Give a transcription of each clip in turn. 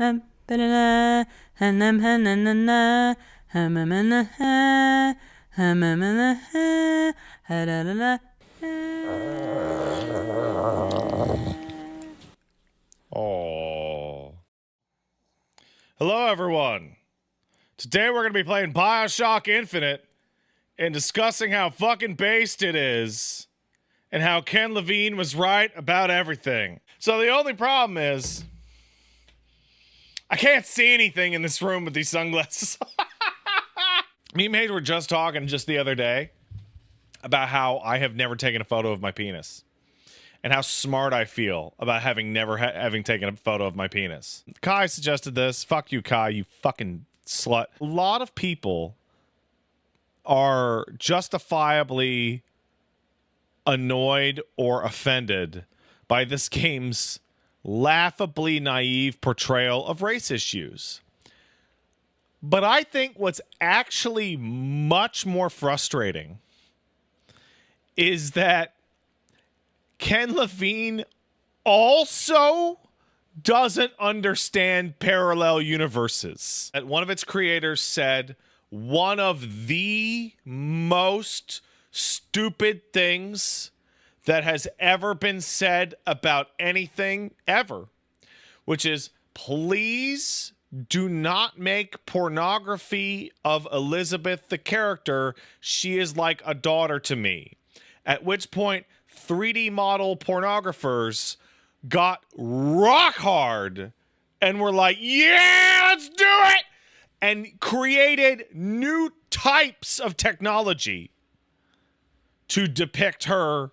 Oh. Hello, everyone. Today we're going to be playing Bioshock Infinite and discussing how fucking based it is and how Ken Levine was right about everything. So the only problem is I can't see anything in this room with these sunglasses. Me and Paige were just talking just the other day about how I have never taken a photo of my penis. And how smart I feel about having never having taken a photo of my penis. Kai suggested this. Fuck you, Kai, you fucking slut. A lot of people are justifiably annoyed or offended by this game's laughably naive portrayal of race issues. But I think what's actually much more frustrating is that Ken Levine also doesn't understand parallel universes. One of its creators said one of the most stupid things that has ever been said about anything ever, which is, please do not make pornography of Elizabeth, the character. She is like a daughter to me. At which point, 3D model pornographers got rock hard and were like, yeah, let's do it, and created new types of technology to depict her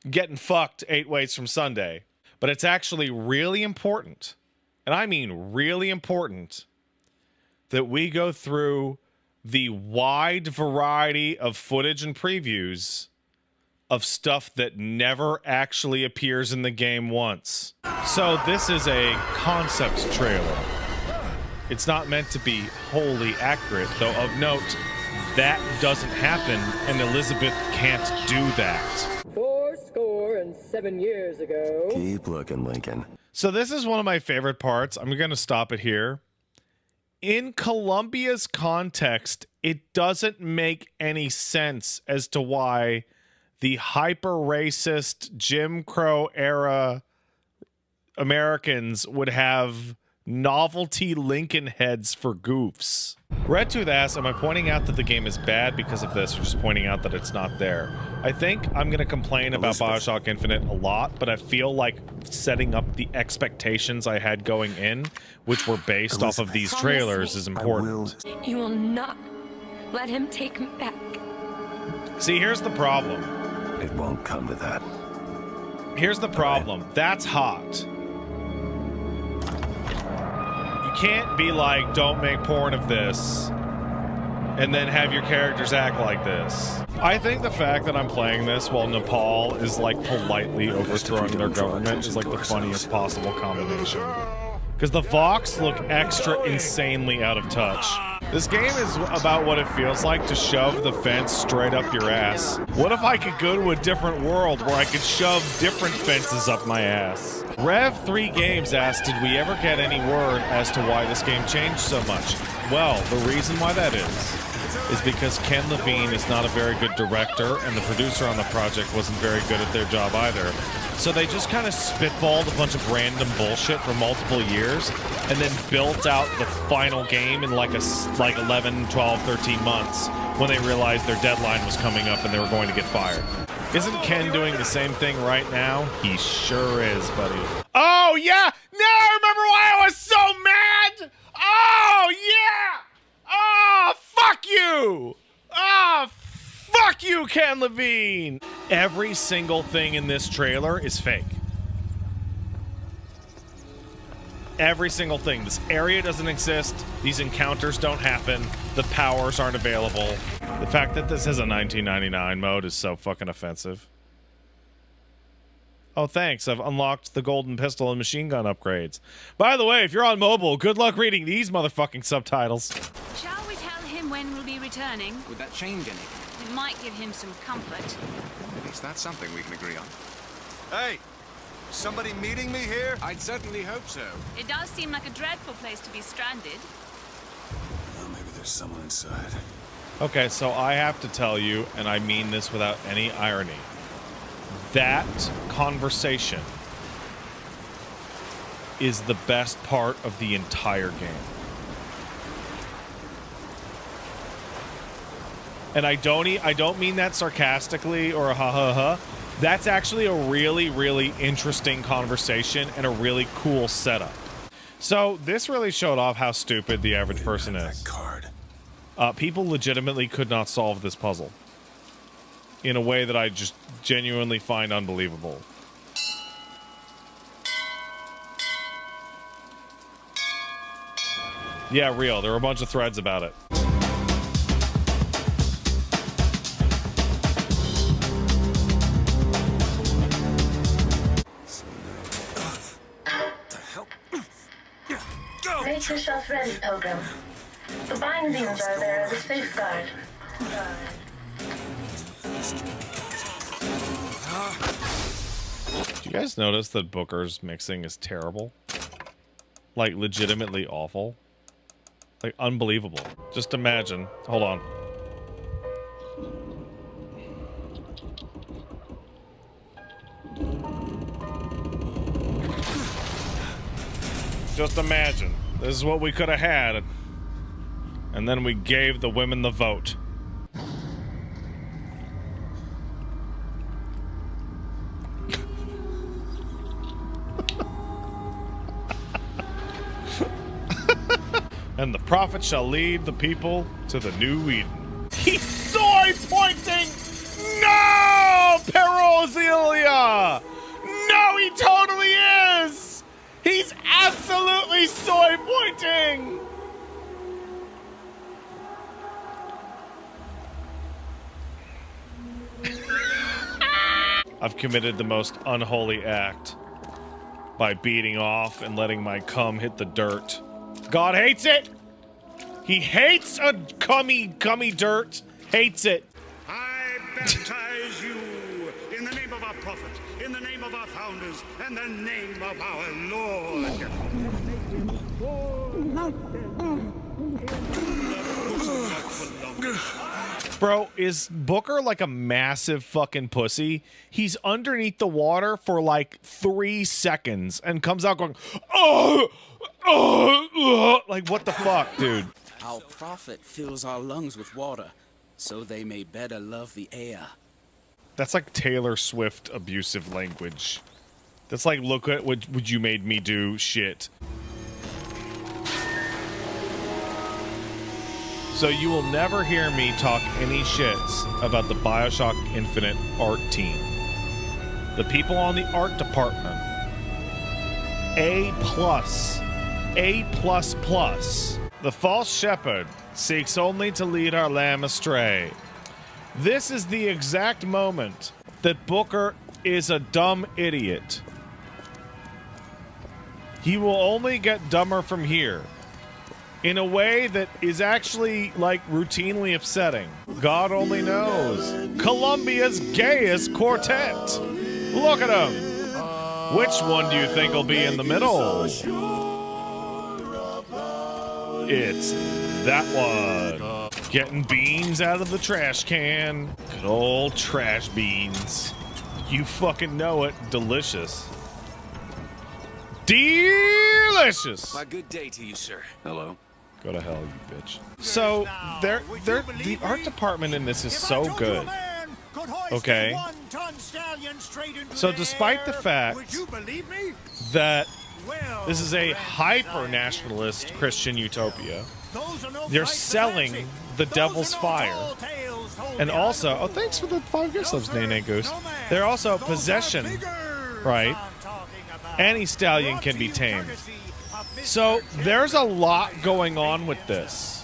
getting fucked 8 ways from Sunday. But it's actually really important, and I mean really important, that we go through the wide variety of footage and previews of stuff that never actually appears in the game once. So this is a concept trailer. It's not meant to be wholly accurate, though of note, that doesn't happen, and Elizabeth can't do that. 7 years ago. Keep looking, Lincoln. So this is one of my favorite parts. I'm going to stop it here. In Columbia's context, it doesn't make any sense as to why the hyper-racist Jim Crow era Americans would have novelty Lincoln heads for goofs. Redtooth asks, am I pointing out that the game is bad because of this, or just pointing out that it's not there? I think I'm going to complain about Bioshock Infinite a lot, but I feel like setting up the expectations I had going in, which were based off of these trailers, is important. You will not let him take me back. See, here's the problem. It won't come to that. Here's the problem. That's hot. You can't be like, don't make porn of this, and then have your characters act like this. I think the fact that I'm playing this while Nepal is like politely overthrowing their government is like the funniest possible combination. Because the Vox look extra insanely out of touch. This game is about what it feels like to shove the fence straight up your ass. What if I could go to a different world where I could shove different fences up my ass? Rev3 Games asked, did we ever get any word as to why this game changed so much? Well, the reason why that is because Ken Levine is not a very good director, and the producer on the project wasn't very good at their job either. So they just kind of spitballed a bunch of random bullshit for multiple years, and then built out the final game in like 11, 12, 13 months when they realized their deadline was coming up and they were going to get fired. Isn't Ken doing the same thing right now? He sure is, buddy. Oh, yeah! Now I remember why I was so mad! Oh, yeah! Oh, fuck you! Oh, fuck you, Ken Levine! Every single thing in this trailer is fake. Every single thing. This area doesn't exist. These encounters don't happen. The powers aren't available. The fact that this has a 1999 mode is so fucking offensive. Oh, thanks. I've unlocked the golden pistol and machine gun upgrades. By the way, if you're on mobile, good luck reading these motherfucking subtitles. Shall we tell him when we'll be returning? Would that change anything? It might give him some comfort. At least that's something we can agree on. Hey, Somebody meeting me here? I'd certainly hope so. It does seem like a dreadful place to be stranded. Oh, maybe there's someone inside. Okay, so I have to tell you, and I mean this without any irony, that conversation is the best part of the entire game. And I don't mean that sarcastically or ha ha ha. That's actually a really, really interesting conversation and a really cool setup. So this really showed off how stupid the average person is. Card. People legitimately could not solve this puzzle in a way that I just genuinely find unbelievable. Yeah, real. There were a bunch of threads about it. Make yourself ready, Pilgrim. The bindings are there as a safeguard. Do you guys notice that Booker's mixing is terrible? Like, legitimately awful? Like, unbelievable. Just imagine. Hold on. Just imagine. This is what we could have had. And then we gave the women the vote. And the prophet shall lead the people to the new Eden. He's sword pointing! No! Perozelia! No, he totally is! He's absolutely soy pointing! I've committed the most unholy act by beating off and letting my cum hit the dirt. God hates it! He hates a cummy dirt. Hates it. I baptize you in the name of our prophet, in the name of our founders, and the name of our Lord. Bro, is Booker like a massive fucking pussy? He's underneath the water for like 3 seconds and comes out going, like what the fuck, dude? Our prophet fills our lungs with water, so they may better love the air. That's like Taylor Swift abusive language. That's like, look at what you made me do shit. So you will never hear me talk any shits about the Bioshock Infinite art team. The people on the art department. A+. A++. The false shepherd seeks only to lead our lamb astray. This is the exact moment that Booker is a dumb idiot. He will only get dumber from here. In a way that is actually, like, routinely upsetting. God only knows. Colombia's gayest quartet. Look at him. Which one do you think will be in the middle? It's that one. Getting beans out of the trash can. Good old trash beans. You fucking know it. Delicious. Delicious. My good day to you, sir. Hello. Go to hell, you bitch. So, the art department in this is so good. Okay. So, despite the fact that this is a hyper-nationalist Christian utopia, they're selling the devil's fire. And also, oh, thanks for the 5 gift subs, Nene Goose. They're also possession, right? Any stallion can be tamed. So there's a lot going on with this.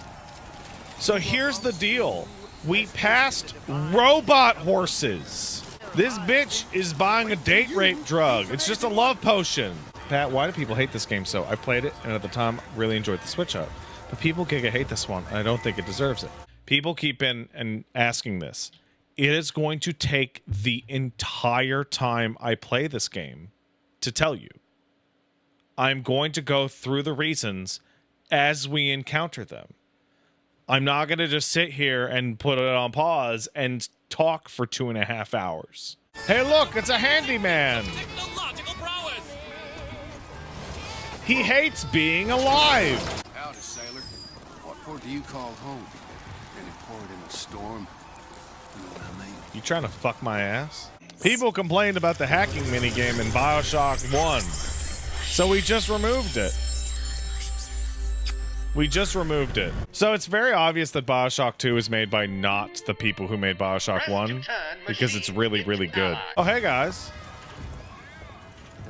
So here's the deal. We passed robot horses. This bitch is buying a date rape drug. It's just a love potion. Pat, why do people hate this game so? I played it, and at the time, really enjoyed the switch up. But people giga hate this one, and I don't think it deserves it. People keep in and asking this. It is going to take the entire time I play this game to tell you. I'm going to go through the reasons as we encounter them. I'm not going to just sit here and put it on pause and talk for 2.5 hours. Hey, look, it's a handyman. He hates being alive. Howdy, sailor. What port do you call home? Any port in a storm? You know what I mean? You trying to fuck my ass? People complained about the hacking minigame in Bioshock 1, so we just removed it. So it's very obvious that Bioshock 2 is made by not the people who made Bioshock 1, because it's really, really good. Oh, hey, guys.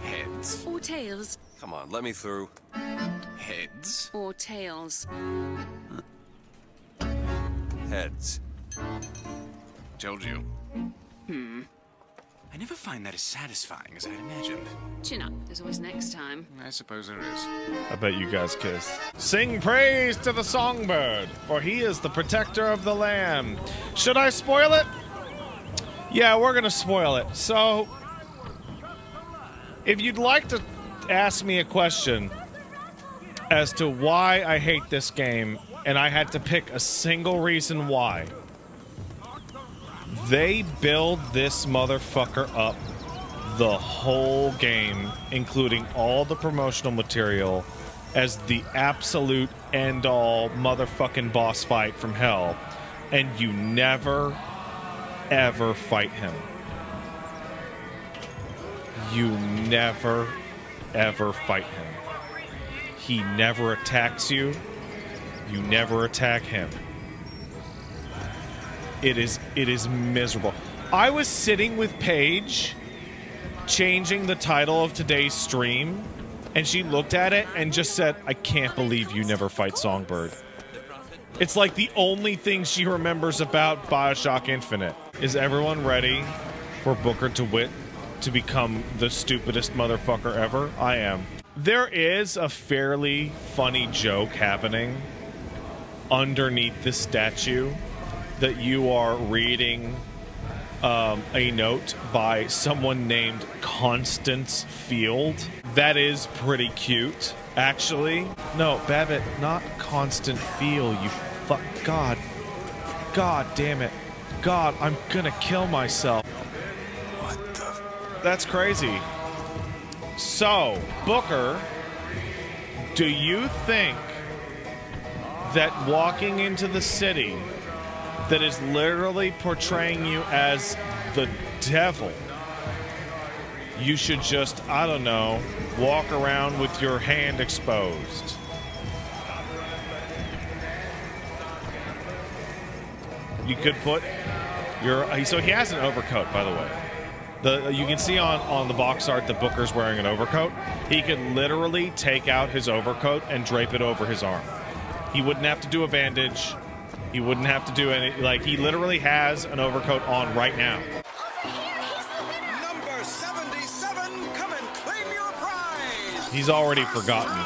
Heads. Or tails. Come on, let me through. Heads. Or tails. Heads. Jojo. I never find that as satisfying as I'd imagined. Chin up. There's always next time. I suppose there is. I bet you guys kiss. Sing praise to the songbird, for he is the protector of the land. Should I spoil it? Yeah, we're gonna spoil it. So, if you'd like to ask me a question as to why I hate this game, and I had to pick a single reason why, they build this motherfucker up the whole game, including all the promotional material, as the absolute end-all motherfucking boss fight from hell, and you never, ever fight him. You never, ever fight him. He never attacks you. You never attack him. It is miserable. I was sitting with Paige, changing the title of today's stream, and she looked at it and just said, I can't believe you never fight Songbird. It's like the only thing she remembers about Bioshock Infinite. Is everyone ready for Booker DeWitt to become the stupidest motherfucker ever? I am. There is a fairly funny joke happening underneath the statue that you are reading a note by someone named Constance Field. That is pretty cute, actually. No, Babbitt, not Constant Field, you fuck. God damn it. God, I'm gonna kill myself. What the? That's crazy. So, Booker, do you think that walking into the city that is literally portraying you as the devil, you should just, I don't know, walk around with your hand exposed? You could put your... So he has an overcoat, by the way. You can see on the box art that Booker's wearing an overcoat. He could literally take out his overcoat and drape it over his arm. He wouldn't have to do a bandage. He wouldn't have to do any... Like, he literally has an overcoat on right now. Number 77, come and claim your prize! He's already forgotten.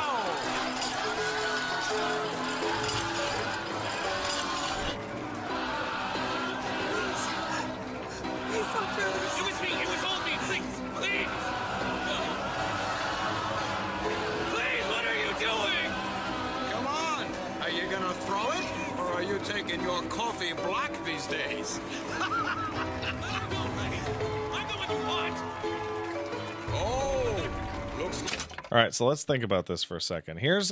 Taking your coffee black these days. Oh, looks. All right, so let's think about this for a second. Here's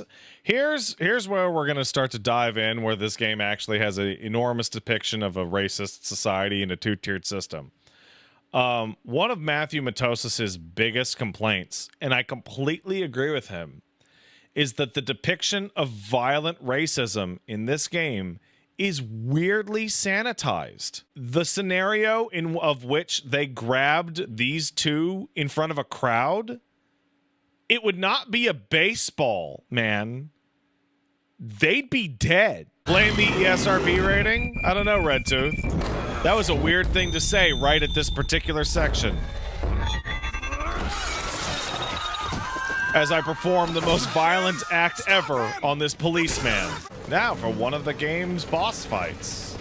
where we're gonna start to dive in, where this game actually has an enormous depiction of a racist society and a two-tiered system. One of Matthew Matosis's biggest complaints, and I completely agree with him, is that the depiction of violent racism in this game is weirdly sanitized. The scenario of which they grabbed these two in front of a crowd, it would not be a baseball, man. They'd be dead. Blame the ESRB rating? I don't know, Red Tooth. That was a weird thing to say right at this particular section. As I perform the most violent act ever on this policeman. Now for one of the game's boss fights.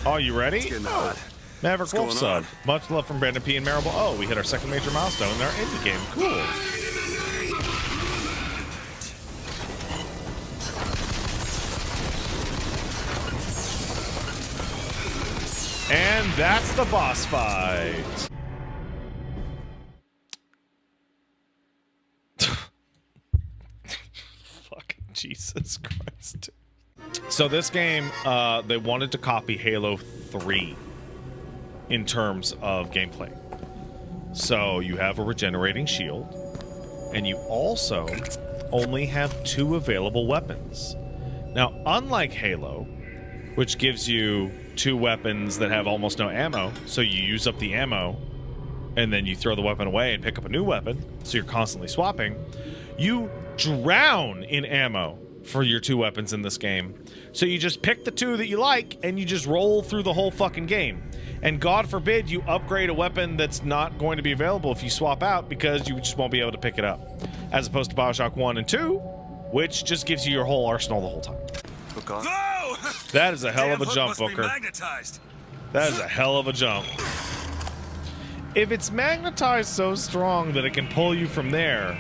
Oh, you ready? You're not. Maverick What's Wolf going sub. on? Much love from Brandon P. and Marable. Oh, we hit our second major milestone in our indie game. Cool. And that's the boss fight. Fucking Jesus Christ. So this game, they wanted to copy Halo 3 in terms of gameplay. So you have a regenerating shield, and you also only have 2 available weapons. Now, unlike Halo, which gives you 2 weapons that have almost no ammo, so you use up the ammo, and then you throw the weapon away and pick up a new weapon, so you're constantly swapping, you drown in ammo for your 2 weapons in this game. So you just pick the 2 that you like, and you just roll through the whole fucking game. And God forbid you upgrade a weapon that's not going to be available if you swap out, because you just won't be able to pick it up. As opposed to Bioshock 1 and 2, which just gives you your whole arsenal the whole time. Hook on. No! That is a hell of a Damn hook jump, must be Booker. magnetized. That is a hell of a jump. If it's magnetized so strong that it can pull you from there,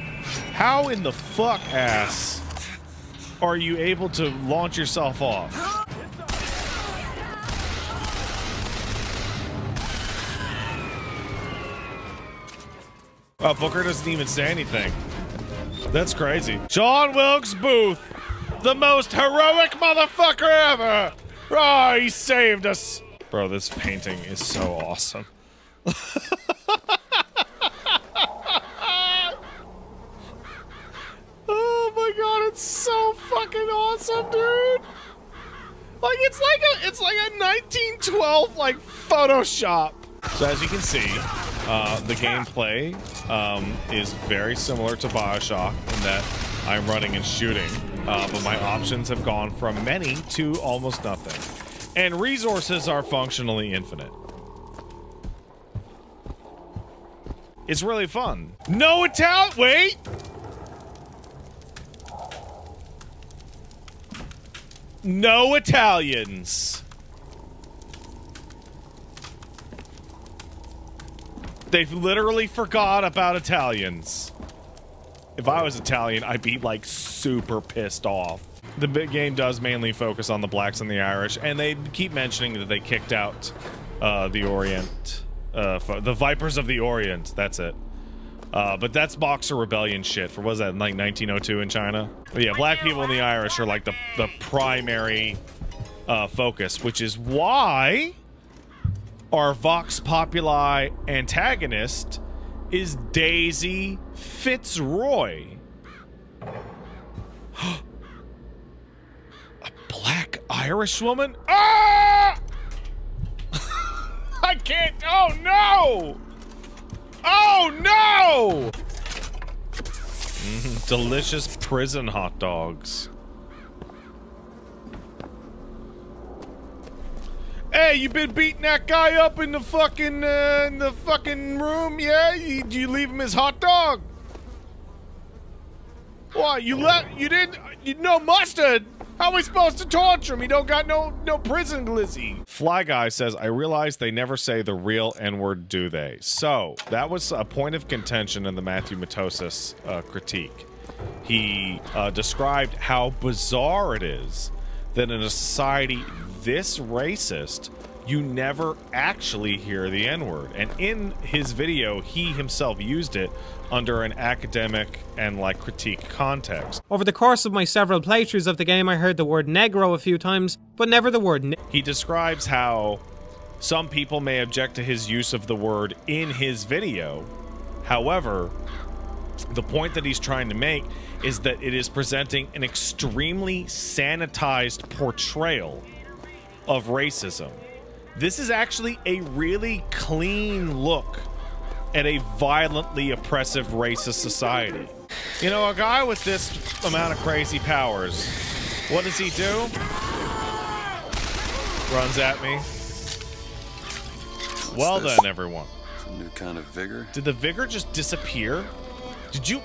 how in the fuck ass are you able to launch yourself off? Wow, Booker doesn't even say anything. That's crazy. John Wilkes Booth, the most heroic motherfucker ever. Oh, he saved us. Bro, this painting is so awesome. Oh my god, it's so fucking awesome, dude. Like it's like a 1912 like Photoshop. So as you can see, the gameplay is very similar to Bioshock in that I'm running and shooting, but my options have gone from many to almost nothing. And resources are functionally infinite. It's really fun. No Italian. Wait! No Italians. They literally forgot about Italians. If I was Italian, I'd be like super pissed off. The big game does mainly focus on the blacks and the Irish, and they keep mentioning that they kicked out the Orient, the Vipers of the Orient. That's it. But that's Boxer Rebellion shit. For what was that, like 1902 in China? But yeah, black people and the Irish are like the primary focus, which is why our Vox Populi antagonist is Daisy Fitzroy. A black Irish woman? Ah! I can't. Oh no! Oh no! Delicious prison hot dogs. Hey, you been beating that guy up in the fucking room? Yeah, you leave him his hot dog. Why you no mustard? How are we supposed to torture him? He don't got no prison glizzy. Fly Guy says, I realize they never say the real N-word, do they? So, that was a point of contention in the Matthew Matosis critique. He described how bizarre it is that in a society this racist, you never actually hear the N-word. And in his video, he himself used it under an academic and like critique context. Over the course of my several playthroughs of the game, I heard the word negro a few times, but never the word He describes how some people may object to his use of the word in his video. However, the point that he's trying to make is that it is presenting an extremely sanitized portrayal of racism. This is actually a really clean look at a violently oppressive racist society. You know, a guy with this amount of crazy powers, what does he do? Runs at me. Well done, everyone. Some new kind of vigor. Did the vigor just disappear? Did you...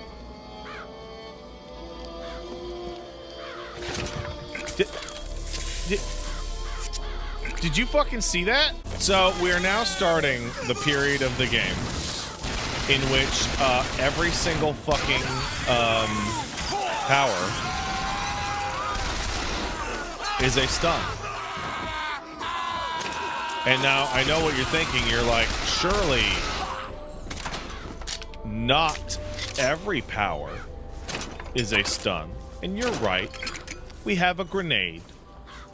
Did you fucking see that? So we are now starting the period of the game in which every single fucking power is a stun. And now I know what you're thinking. You're like, surely not every power is a stun. And you're right. We have a grenade.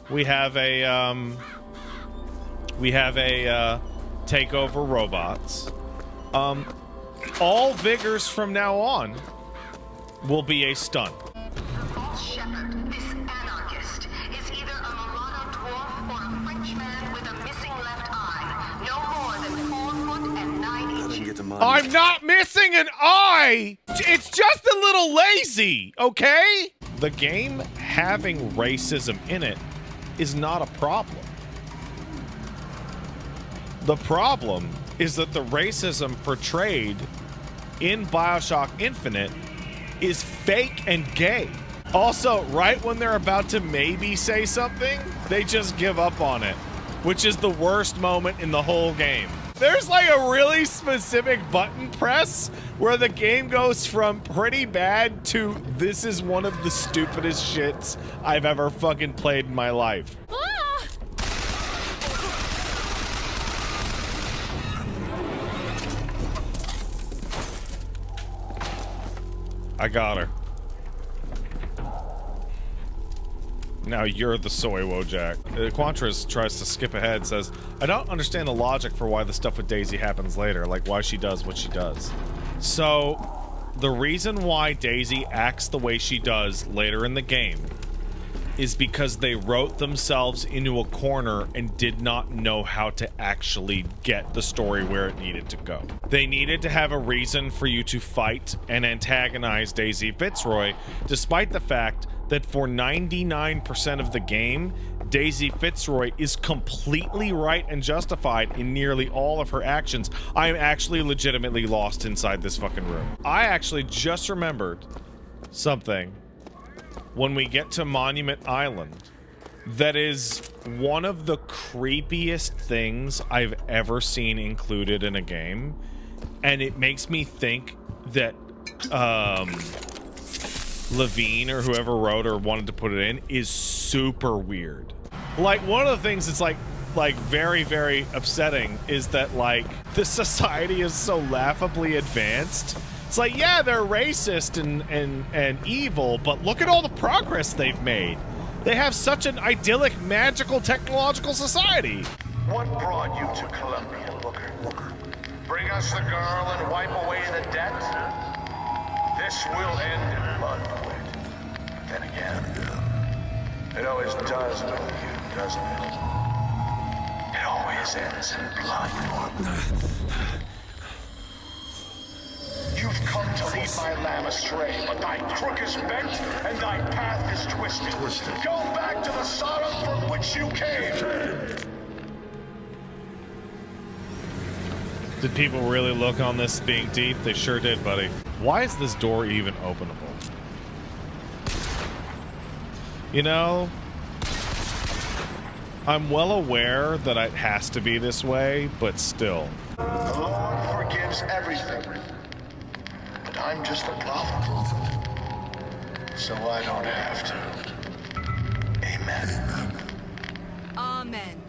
We have a take over robots. All vigors from now on will be a stun. Shepherd, this anarchist, is either a mulatto dwarf or a Frenchman with a missing left eye. No more than 4 foot and 9 inches. I'm not missing an eye! It's just a little lazy, okay? The game having racism in it is not a problem. The problem is that the racism portrayed in Bioshock Infinite is fake and gay. Also, right when they're about to maybe say something, they just give up on it, which is the worst moment in the whole game. There's like a really specific button press where the game goes from pretty bad to this is one of the stupidest shits I've ever fucking played in my life. I got her. Now you're the soy Wojak. Quantras tries to skip ahead, says, I don't understand the logic for why the stuff with Daisy happens later, like why she does what she does. So, the reason why Daisy acts the way she does later in the game is because they wrote themselves into a corner and did not know how to actually get the story where it needed to go. They needed to have a reason for you to fight and antagonize Daisy Fitzroy, despite the fact that for 99% of the game, Daisy Fitzroy is completely right and justified in nearly all of her actions. I am actually legitimately lost inside this fucking room. I actually just remembered something when we get to Monument Island that is one of the creepiest things I've ever seen included in a game, and it makes me think that Levine or whoever wrote or wanted to put it in is super weird. Like, one of the things that's like very, very upsetting is that like the society is so laughably advanced. It's like, yeah, they're racist and evil, but look at all the progress they've made. They have such an idyllic, magical, technological society. What brought you to Columbia, Booker? Bring us the girl and wipe away the debt? This will end in blood, Quid. Then again, it always does with you, doesn't it? It always ends in blood. You've come to lead my lamb astray, but thy crook is bent and thy path is twisted. Go back to the Sodom from which you came. Did people really look on this being deep? They sure did, buddy. Why is this door even openable? You know, I'm well aware that it has to be this way, but still. The Lord forgives everything. But I'm just a prophet. So I don't have to. Amen. Amen.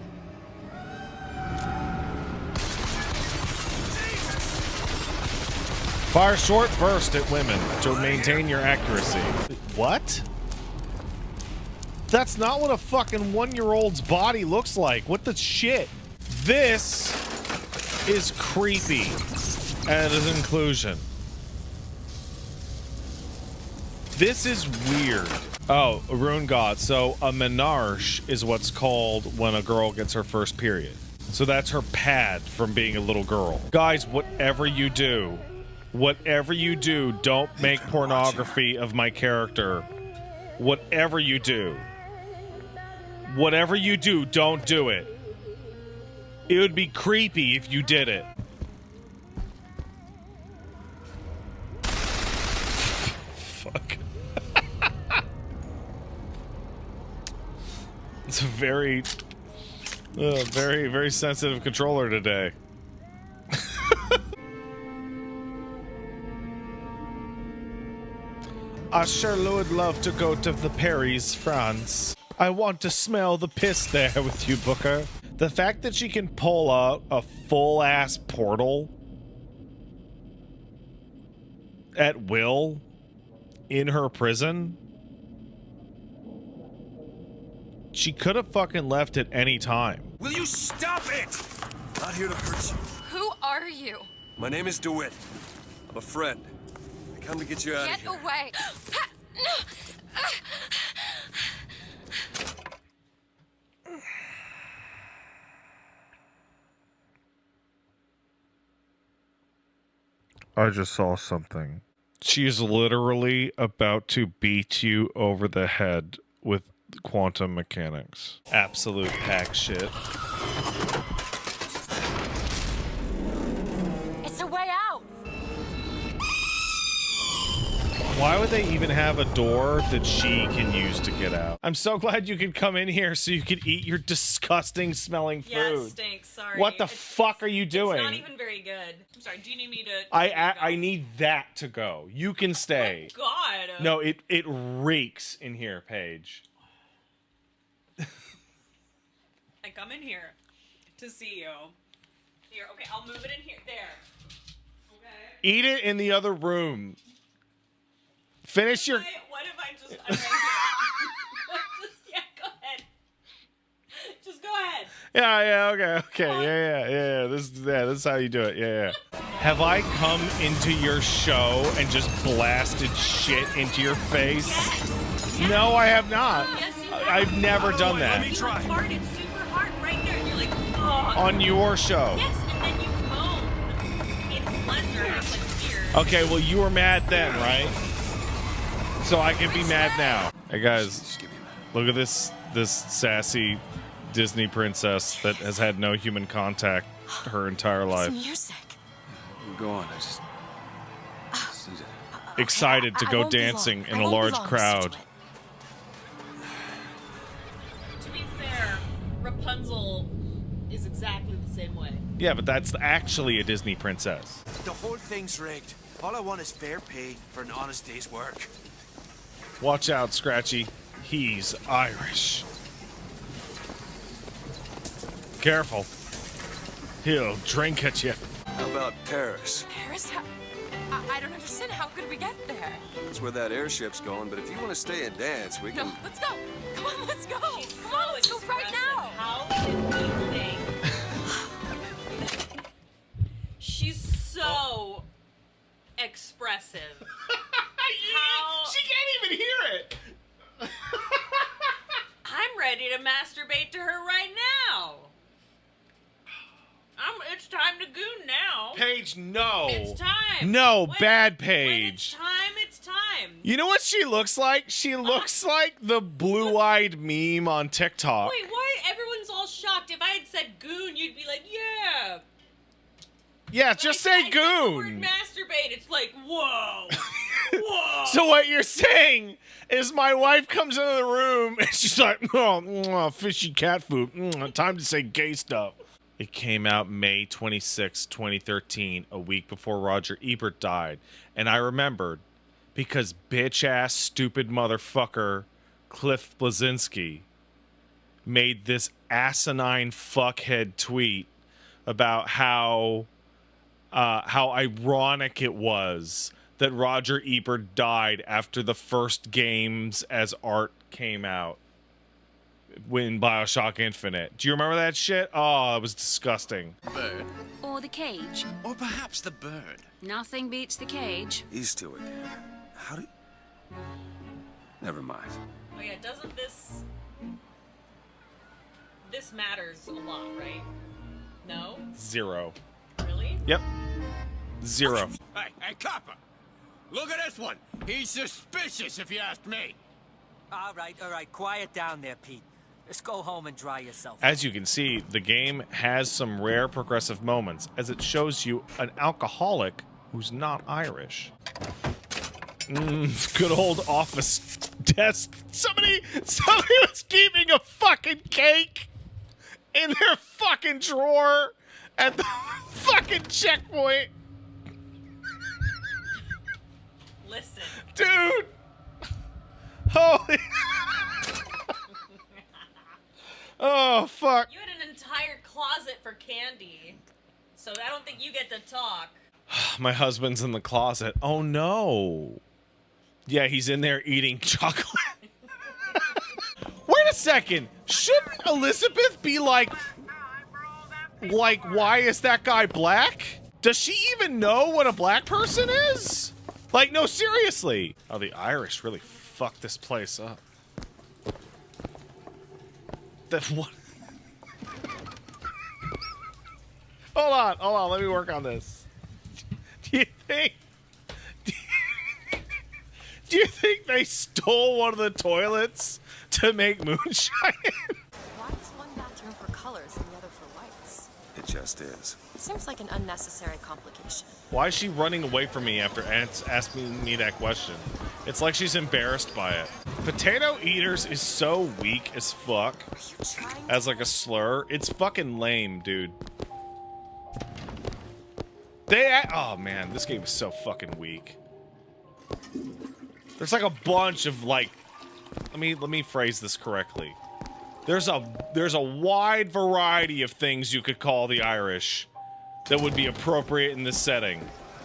Fire short burst at women to maintain your accuracy. What? That's not what a fucking 1-year-old's body looks like. What the shit? This is creepy at its inclusion. This is weird. Oh, a rune god. So a menarche is what's called when a girl gets her first period. So that's her pad from being a little girl. Guys, whatever you do, don't make pornography of my character. Whatever you do, don't do it. It would be creepy if you did it. Fuck. It's very Very, very sensitive controller today. I sure would love to go to the Paris, France. I want to smell the piss there with you, Booker. The fact that she can pull out a full-ass portal at will in her prison. She could have fucking left at any time. Will you stop it? Not here to hurt you. Who are you? My name is DeWitt. I'm a friend. I come to get you out of Get here. away! I just saw something. She is literally about to beat you over the head with quantum mechanics. Absolute hack shit. It's a way out! Why would they even have a door that she can use to get out? I'm so glad you could come in here so you could eat your disgusting smelling food. Yeah, it stinks. Sorry. What the fuck are you doing? It's not even very good. I'm sorry. Do you need me to? I need that to go. You can stay. Oh, God. No, it reeks in here, Paige. I come in here to see you. Here, okay, I'll move it in here. There. Okay. Eat it in the other room. Finish your. What if I just? I'm right here. Yeah, go ahead. Just go ahead. Yeah, okay. Yeah. This is how you do it. Yeah. Have I come into your show and just blasted shit into your face? Yes. No, I have not. Yes, you have. I've never done Let that. me try. You farted super hard right there, and you're like, oh. On your show. Yes, and then you moan. In pleasure, it's like weird. Okay, well you were mad then, right? So I can be mad now. Hey guys, look at this sassy Disney princess that has had no human contact her entire life. Music. Go on. I just need to. Excited to go dancing in a large crowd. To be fair, Rapunzel is exactly the same way. Yeah, but that's actually a Disney princess. The whole thing's rigged. All I want is fair pay for an honest day's work. Watch out, Scratchy. He's Irish. Careful. He'll drink at you. How about Paris? Paris? I don't understand. How could we get there? That's where that airship's going, but if you want to stay and dance, we can... No, let's go. Come on, let's go. Come on, let's go right now. How did we think? She's so expressive. She can't even hear it. I'm ready to masturbate to her right now. It's time to goon now. Paige, no. It's time. No, bad Paige. It's time. You know what she looks like? She looks like the blue-eyed meme on TikTok. Wait, why? Everyone's all shocked. If I had said goon, you'd be like, yeah. Yeah, just say goon. Masturbate. It's like, whoa. Whoa. So what you're saying is my wife comes into the room and she's like, oh, fishy cat food. Time to say gay stuff. It came out May 26, 2013, a week before Roger Ebert died. And I remembered because bitch-ass stupid motherfucker Cliff Bleszinski made this asinine fuckhead tweet about how ironic it was that Roger Ebert died after the first games as art came out when Bioshock Infinite. Do you remember that shit? Oh, it was disgusting. Bird. Or the cage. Or perhaps the bird. Nothing beats the cage. He's to it. How do... Never mind. Oh yeah, doesn't this matters a lot, right? No? 0. Really? Yep. 0. Hey, copper! Look at this one! He's suspicious, if you ask me. All right. Quiet down there, Pete. Let's go home and dry yourself. As you can see, the game has some rare progressive moments as it shows you an alcoholic who's not Irish. Good old office desk. Somebody was keeping a fucking cake in their fucking drawer at the fucking checkpoint. Listen. Dude. Holy. Oh, fuck. You had an entire closet for candy. So I don't think you get to talk. My husband's in the closet. Oh, no. Yeah, he's in there eating chocolate. Wait a second. Shouldn't Elizabeth be like, why is that guy black? Does she even know what a black person is? Like, no, seriously. Oh, the Irish really fucked this place up. What? Hold on, let me work on this. Do you think they stole one of the toilets to make moonshine? Why is one bathroom for colors and the other for whites? It just is. Seems like an unnecessary complication. Why is she running away from me after asking me that question? It's like she's embarrassed by it. Potato eaters is so weak as fuck. As like a slur. It's fucking lame, dude. Oh man, this game is so fucking weak. There's like a bunch of like, let me phrase this correctly. There's a wide variety of things you could call the Irish that would be appropriate in this setting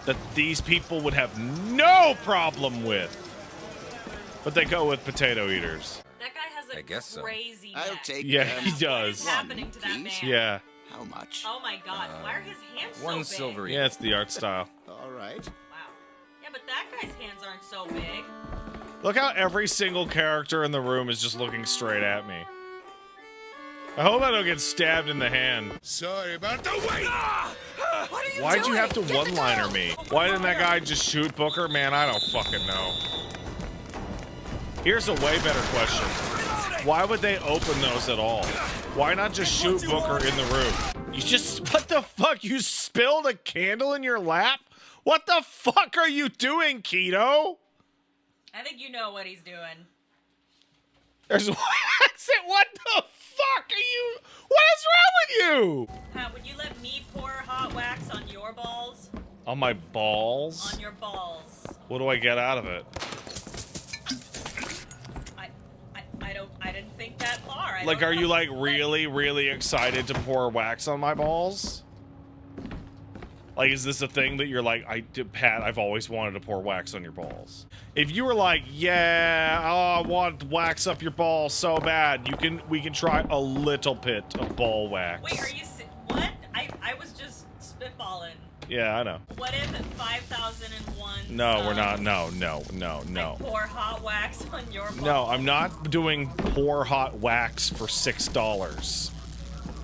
that these people would have no problem with. But they go with potato eaters. That guy has a crazy I'll neck. take Yeah, he does. What is happening to that man? Yeah. How much? Oh my god, why are his hands so big? One silver. Yeah, it's the art style. All right. Wow. Yeah, but that guy's hands aren't so big. Look how every single character in the room is just looking straight at me. I hope I don't get stabbed in the hand. Sorry about the wait. Why'd you have to one-liner me? Why didn't that guy just shoot Booker? Man, I don't fucking know. Here's a way better question. Why would they open those at all? Why not just shoot Booker in the room? You just, what the fuck? You spilled a candle in your lap? What the fuck are you doing, Keto? I think you know what he's doing. There's one exit. What the fuck are you? What is wrong with you? Pat, would you let me pour hot wax on your balls? On my balls? On your balls. What do I get out of it? I didn't think that far. Like, are you like really, really excited to pour wax on my balls? Like, is this a thing that you're like, Pat, I've always wanted to pour wax on your balls? If you were like, yeah, oh, I want to wax up your balls so bad, we can try a little bit of ball wax. Wait, are you what? I was just spitballing. Yeah, I know. What if at 5001? No, we're not. No. I pour hot wax on your balls? No, I'm not doing pour hot wax for $6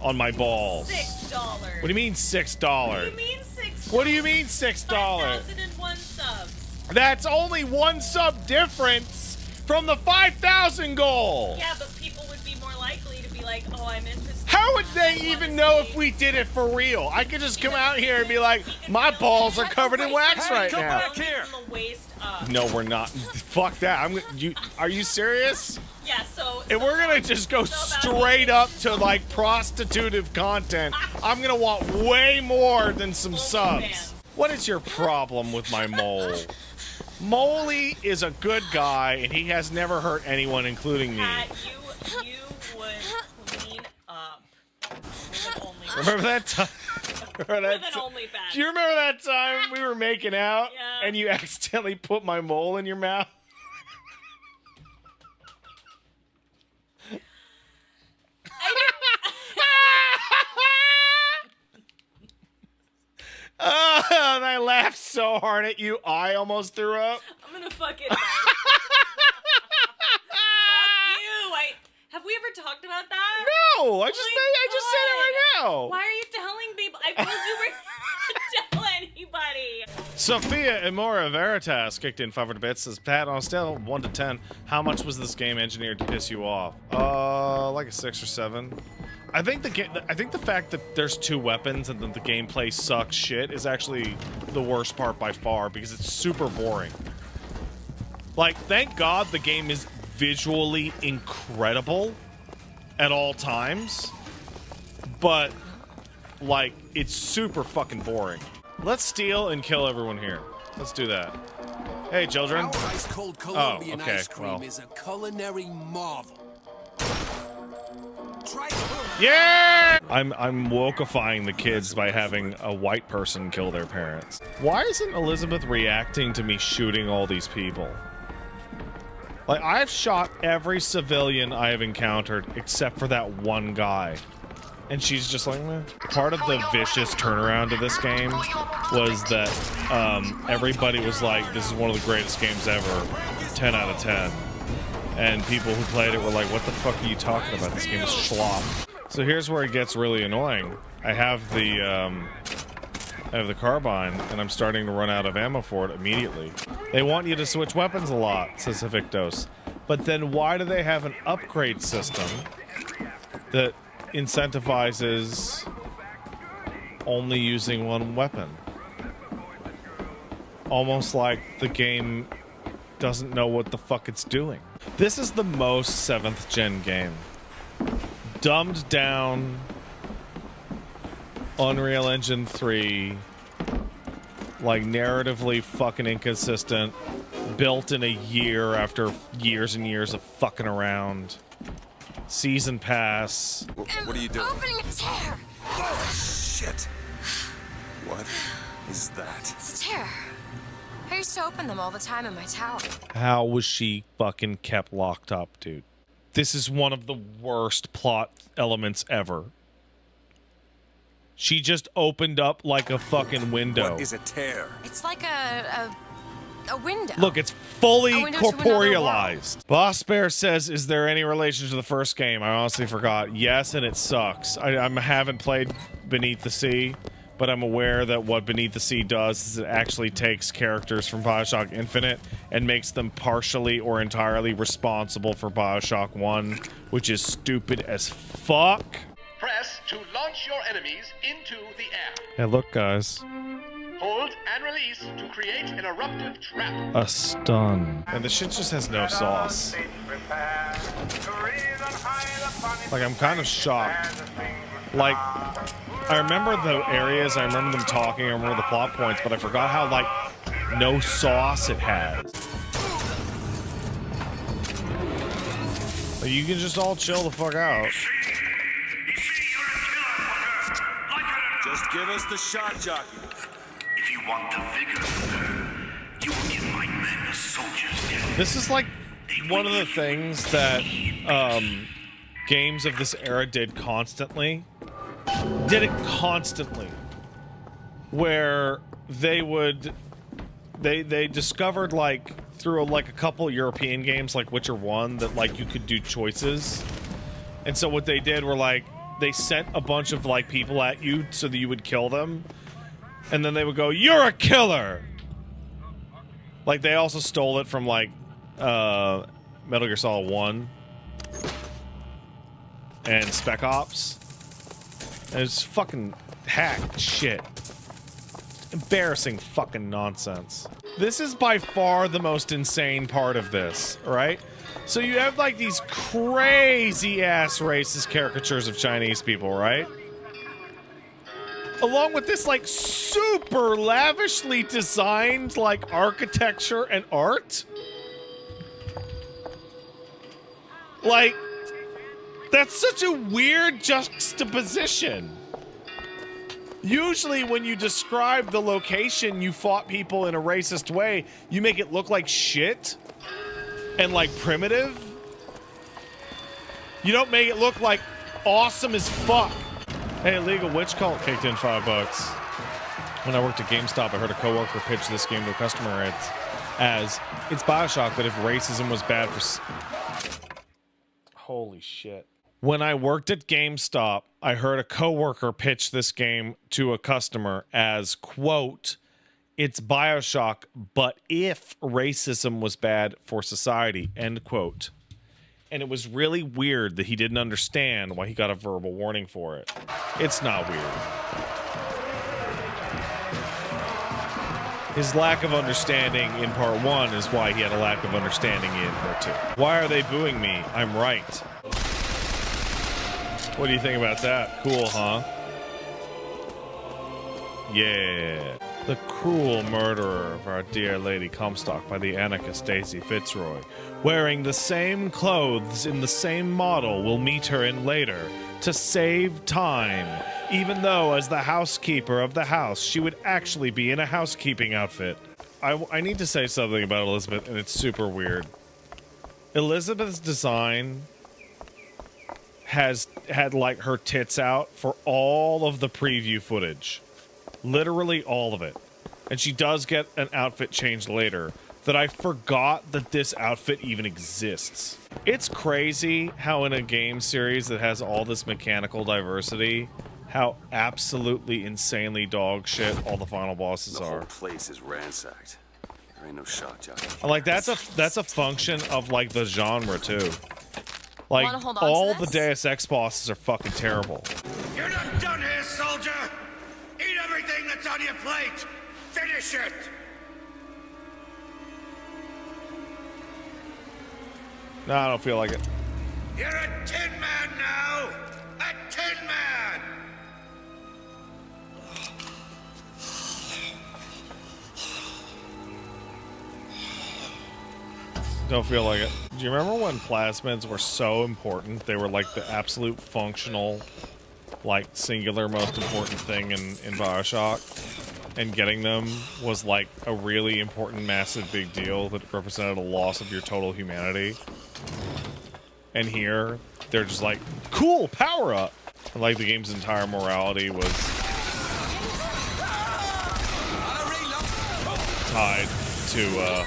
on my balls. $6. What do you mean $6? What do you mean $6? What do you mean $6? 5001 subs. That's only one sub difference from the 5,000 goal. Yeah, but people would be more likely to be like, oh, I'm interested. How would they even know if we did it for real? I could just come out here and be like, my balls are covered in wax right now. Come back here. From the waist up. No, we're not. Fuck that. Are you serious? Yeah, so if we're gonna just go straight up to like prostitutive content, I'm gonna want way more than some subs. What is your problem with my mole? Moley is a good guy, and he has never hurt anyone, including me. Pat, you would clean up. Remember that time? Do you remember that time we were making out and you accidentally put my mole in your mouth? And I laughed so hard at you, I almost threw up. I'm gonna fucking Fuck you! Have we ever talked about that? No! I just said it right now! Why are you telling people? I told you we're not to tell anybody! Sophia Emora Veritas kicked in 500 bits. Says, Pat, on a scale of 1 to 10, how much was this game engineered to piss you off? Like a 6 or 7. I think the fact that there's 2 weapons and that the gameplay sucks shit is actually the worst part by far, because it's super boring. Like, thank God the game is visually incredible at all times, but like it's super fucking boring. Let's steal and kill everyone here. Let's do that. Hey, children. Our ice-cold Colombian okay, ice cream well. is a culinary marvel. Try Yeah! I'm wokeifying the kids by having a white person kill their parents. Why isn't Elizabeth reacting to me shooting all these people? Like, I've shot every civilian I have encountered except for that one guy. And she's just like, meh. Part of the vicious turnaround of this game was that everybody was like, this is one of the greatest games ever. 10 out of 10. And people who played it were like, what the fuck are you talking about? This game is schlop. So here's where it gets really annoying. I have the carbine, and I'm starting to run out of ammo for it immediately. They want you to switch weapons a lot, says Evictos. But then why do they have an upgrade system that incentivizes only using one weapon? Almost like the game doesn't know what the fuck it's doing. This is the most 7th gen game. Dumbed down, Unreal Engine 3, like narratively fucking inconsistent, built in a year after years and years of fucking around. Season pass. What are you doing? Opening a tear. Oh, shit. What is that? It's a tear. I used to open them all the time in my tower. How was she fucking kept locked up, dude? This is one of the worst plot elements ever. She just opened up like a fucking window. What is a tear? It's like a window. Look, it's fully A window to another corporealized. Boss Bear says, is there any relation to the first game? I honestly forgot. Yes, and it sucks. I haven't played Beneath the Sea, but I'm aware that what Beneath the Sea does is it actually takes characters from Bioshock Infinite and makes them partially or entirely responsible for Bioshock 1, which is stupid as fuck. Press to launch your enemies into the air. Hey, look, guys. Hold and release to create an eruptive trap. A stun. And the shit just has no sauce. Like, I'm kind of shocked. Like, I remember the areas, I remember them talking, I remember the plot points, but I forgot how, like, no sauce it has. Like, you can just all chill the fuck out. Just give us the shot, Jockey. If you want the vigor, you will give my men a soldier's death. This is like one of the things that games of this era did constantly. Did it constantly. Where they would they discovered like through like a couple European games like Witcher 1 that like you could do choices. And so what they did were like they sent a bunch of like people at you so that you would kill them. And then they would go, "You're a killer!" Like, they also stole it from, like, Metal Gear Solid 1 and Spec Ops. And it's fucking hacked shit. Embarrassing fucking nonsense. This is by far the most insane part of this, right? So you have, like, these crazy-ass racist caricatures of Chinese people, right? Along with this, like, super lavishly designed, like, architecture and art. Like, that's such a weird juxtaposition. Usually when you describe the location you fought people in a racist way, you make it look like shit and, like, primitive. You don't make it look like awesome as fuck. Hey, Illegal Witch Cult kicked in $5. When I worked at GameStop, I heard a coworker pitch this game to a customer as it's Bioshock, but if racism was bad for... Holy shit. When I worked at GameStop, I heard a coworker pitch this game to a customer as, quote, it's Bioshock, but if racism was bad for society, end quote. And it was really weird that he didn't understand why he got a verbal warning for it. It's not weird. His lack of understanding in part 1 is why he had a lack of understanding in part 2. Why are they booing me? I'm right. What do you think about that? Cool, huh? Yeah. The cruel murderer of our dear Lady Comstock by the anarchist Daisy Fitzroy, wearing the same clothes in the same model, will meet her in later to save time, even though as the housekeeper of the house, she would actually be in a housekeeping outfit. I need to say something about Elizabeth, and it's super weird. Elizabeth's design has had, like, her tits out for all of the preview footage. Literally all of it. And she does get an outfit change later that I forgot that this outfit even exists. It's crazy how in a game series that has all this mechanical diversity, how absolutely insanely dog shit all the final bosses The whole whole place place is ransacked. There ain't no shot, Jockey. Like, that's a function of, like, the genre too. Like, Wanna hold on to all the this? Deus Ex bosses are fucking terrible. You're not done here, soldier! Eat everything that's on your plate! Finish it! No, I don't feel like it. You're a tin man now! A tin man! Don't feel like it. Do you remember when plasmids were so important? They were like the absolute functional, like, singular most important thing in Bioshock. And getting them was like a really important, massive, big deal that represented a loss of your total humanity. And here, they're just like, cool, power up! And, like, the game's entire morality was tied to,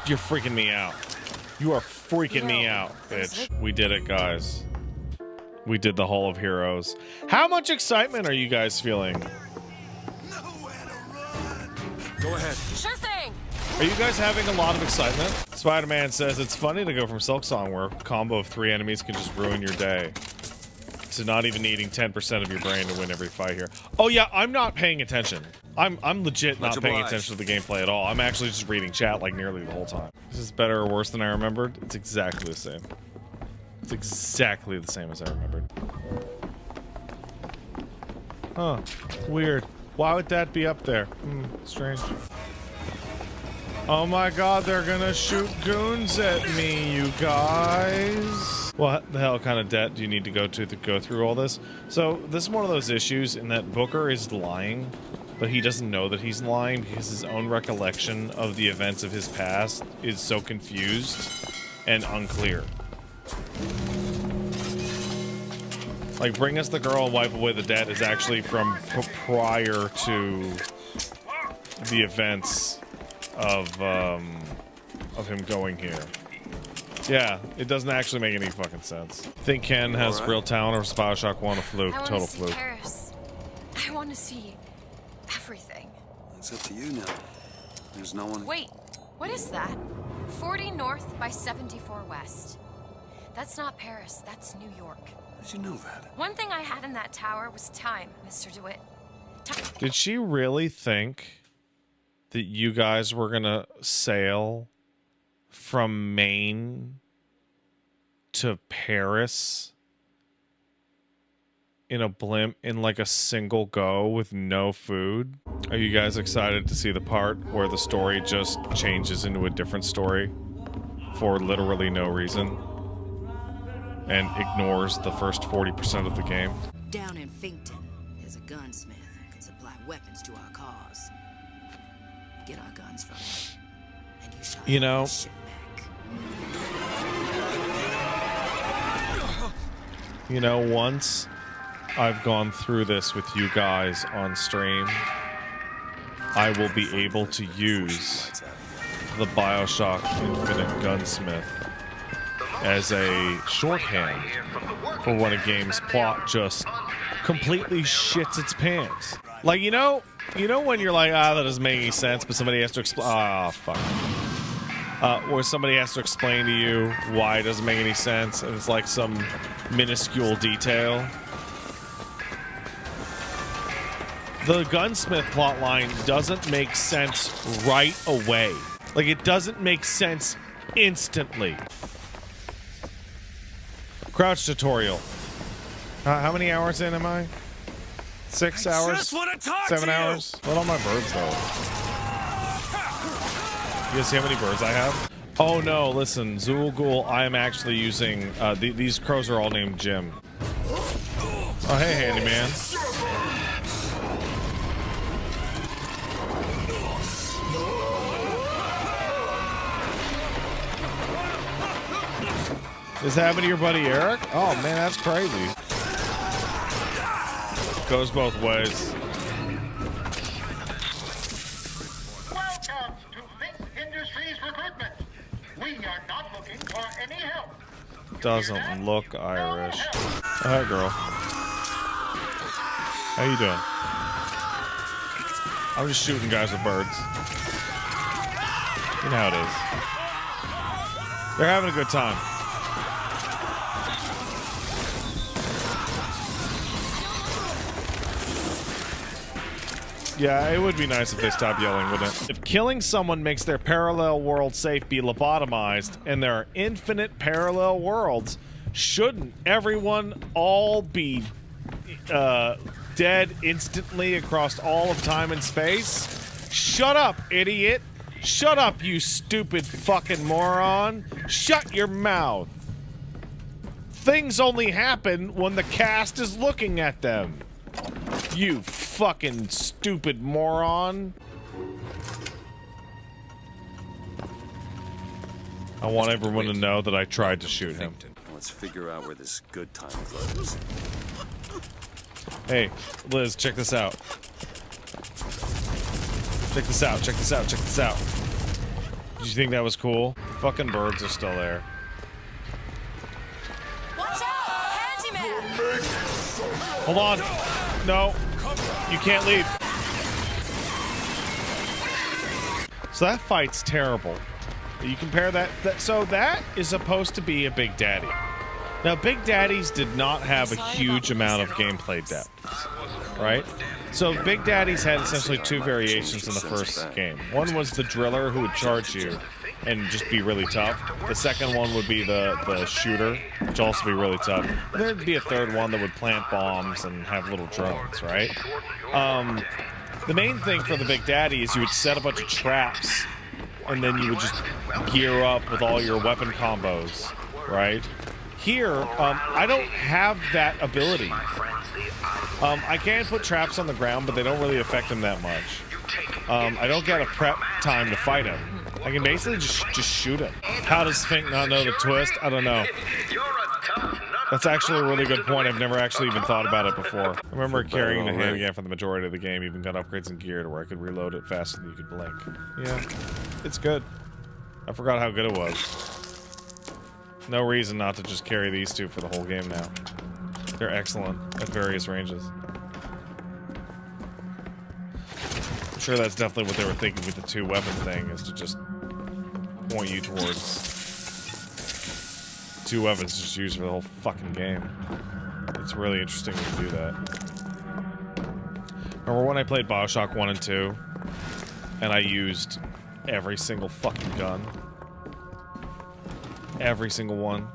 you're freaking me out. You are freaking me out, bitch. We did it, guys. We did the Hall of Heroes. How much excitement are you guys feeling? Go ahead. Sure thing. Are you guys having a lot of excitement? Spider-Man says it's funny to go from Silksong, where a combo of 3 enemies can just ruin your day, to not even needing 10% of your brain to win every fight here. Oh yeah, I'm not paying attention. I'm legit not paying attention to the gameplay at all. I'm actually just reading chat like nearly the whole time. Is this better or worse than I remembered? It's exactly the same. It's exactly the same as I remembered. Huh. Weird. Why would that be up there? Strange. Oh my god, they're gonna shoot goons at me, you guys. What the hell kind of debt do you need to go through all this? So, this is one of those issues in that Booker is lying, but he doesn't know that he's lying because his own recollection of the events of his past is so confused and unclear. Like, Bring Us the Girl and Wipe Away the Dead is actually from prior to the events of him going here. Yeah, it doesn't actually make any fucking sense. Think Ken has real talent, or is Bioshock 1 a fluke? Total fluke. Paris. I want to see everything. It's up to you now. There's no one. Wait, what is that? 40 north by 74 west. That's not Paris, that's New York. How'd you know that? One thing I had in that tower was time, Mr. DeWitt. Did she really think that you guys were gonna sail from Maine to Paris in a blimp in like a single go with no food? Are you guys excited to see the part where the story just changes into a different story for literally no reason and ignores the first 40% of the game? Down in Finkton, there's a gunsmith who can supply weapons to our cause. Get our guns from him, and you shall You know, have this ship back. you know, once I've gone through this with you guys on stream, I will be able to use the Bioshock Infinite Gunsmith as a shorthand for when a game's plot just completely shits its pants. Like, you know when you're like, that doesn't make any sense, but somebody has to explain, fuck. Or somebody has to explain to you why it doesn't make any sense, and it's like some minuscule detail. The Gunsmith plotline doesn't make sense right away. Like, it doesn't make sense instantly. Crouch tutorial. How many hours in am I? 6 hours? just wanna talk 7 to you. hours? What all my birds though? You guys see how many birds I have? Oh no, listen, Zool Ghoul, I am actually using, these crows are all named Jim. Oh, hey, handyman. This happened to your buddy Eric? Oh man, that's crazy. Goes both ways. Welcome to this industry's recruitment. We are not looking for any help. Doesn't look Irish. Oh, hey, girl. How you doing? I'm just shooting guys with birds. You know how it is. They're having a good time. Yeah, it would be nice if they stopped yelling, wouldn't it? If killing someone makes their parallel world safe be lobotomized, and there are infinite parallel worlds, shouldn't everyone all be dead instantly across all of time and space? Shut up, idiot! Shut up, you stupid fucking moron! Shut your mouth! Things only happen when the cast is looking at them. You fucking stupid moron. I want everyone to know that I tried to shoot him. Let's figure out where this good time goes. Hey, Liz, check this out. Check this out, check this out, check this out. Did you think that was cool? Fucking birds are still there. Watch out! Handyman! Hold on. No. You can't leave. So that fight's terrible. You compare that, so that is supposed to be a Big Daddy. Now, Big Daddies did not have a huge amount of gameplay depth, right? So Big Daddies had essentially two variations in the first game. One was the driller who would charge you and just be really tough. The second one would be the shooter, which would also be really tough. And there'd be a third one that would plant bombs and have little drones, right? The main thing for the Big Daddy is you would set a bunch of traps, and then you would just gear up with all your weapon combos, right? Here, I don't have that ability. I can put traps on the ground, but they don't really affect him that much. I don't get a prep time to fight him. I can basically just shoot him. How does Fink not know the twist? I don't know. That's actually a really good point. I've never actually even thought about it before. I remember carrying the handgun for the majority of the game, even got upgrades and gear to where I could reload it faster than you could blink. Yeah, it's good. I forgot how good it was. No reason not to just carry these two for the whole game now. They're excellent at various ranges. I'm sure that's definitely what they were thinking with the two weapon thing, is to just point you towards two weapons just used for the whole fucking game. It's really interesting to do that. Remember when I played Bioshock 1 and 2 and I used every single fucking gun? Every single one.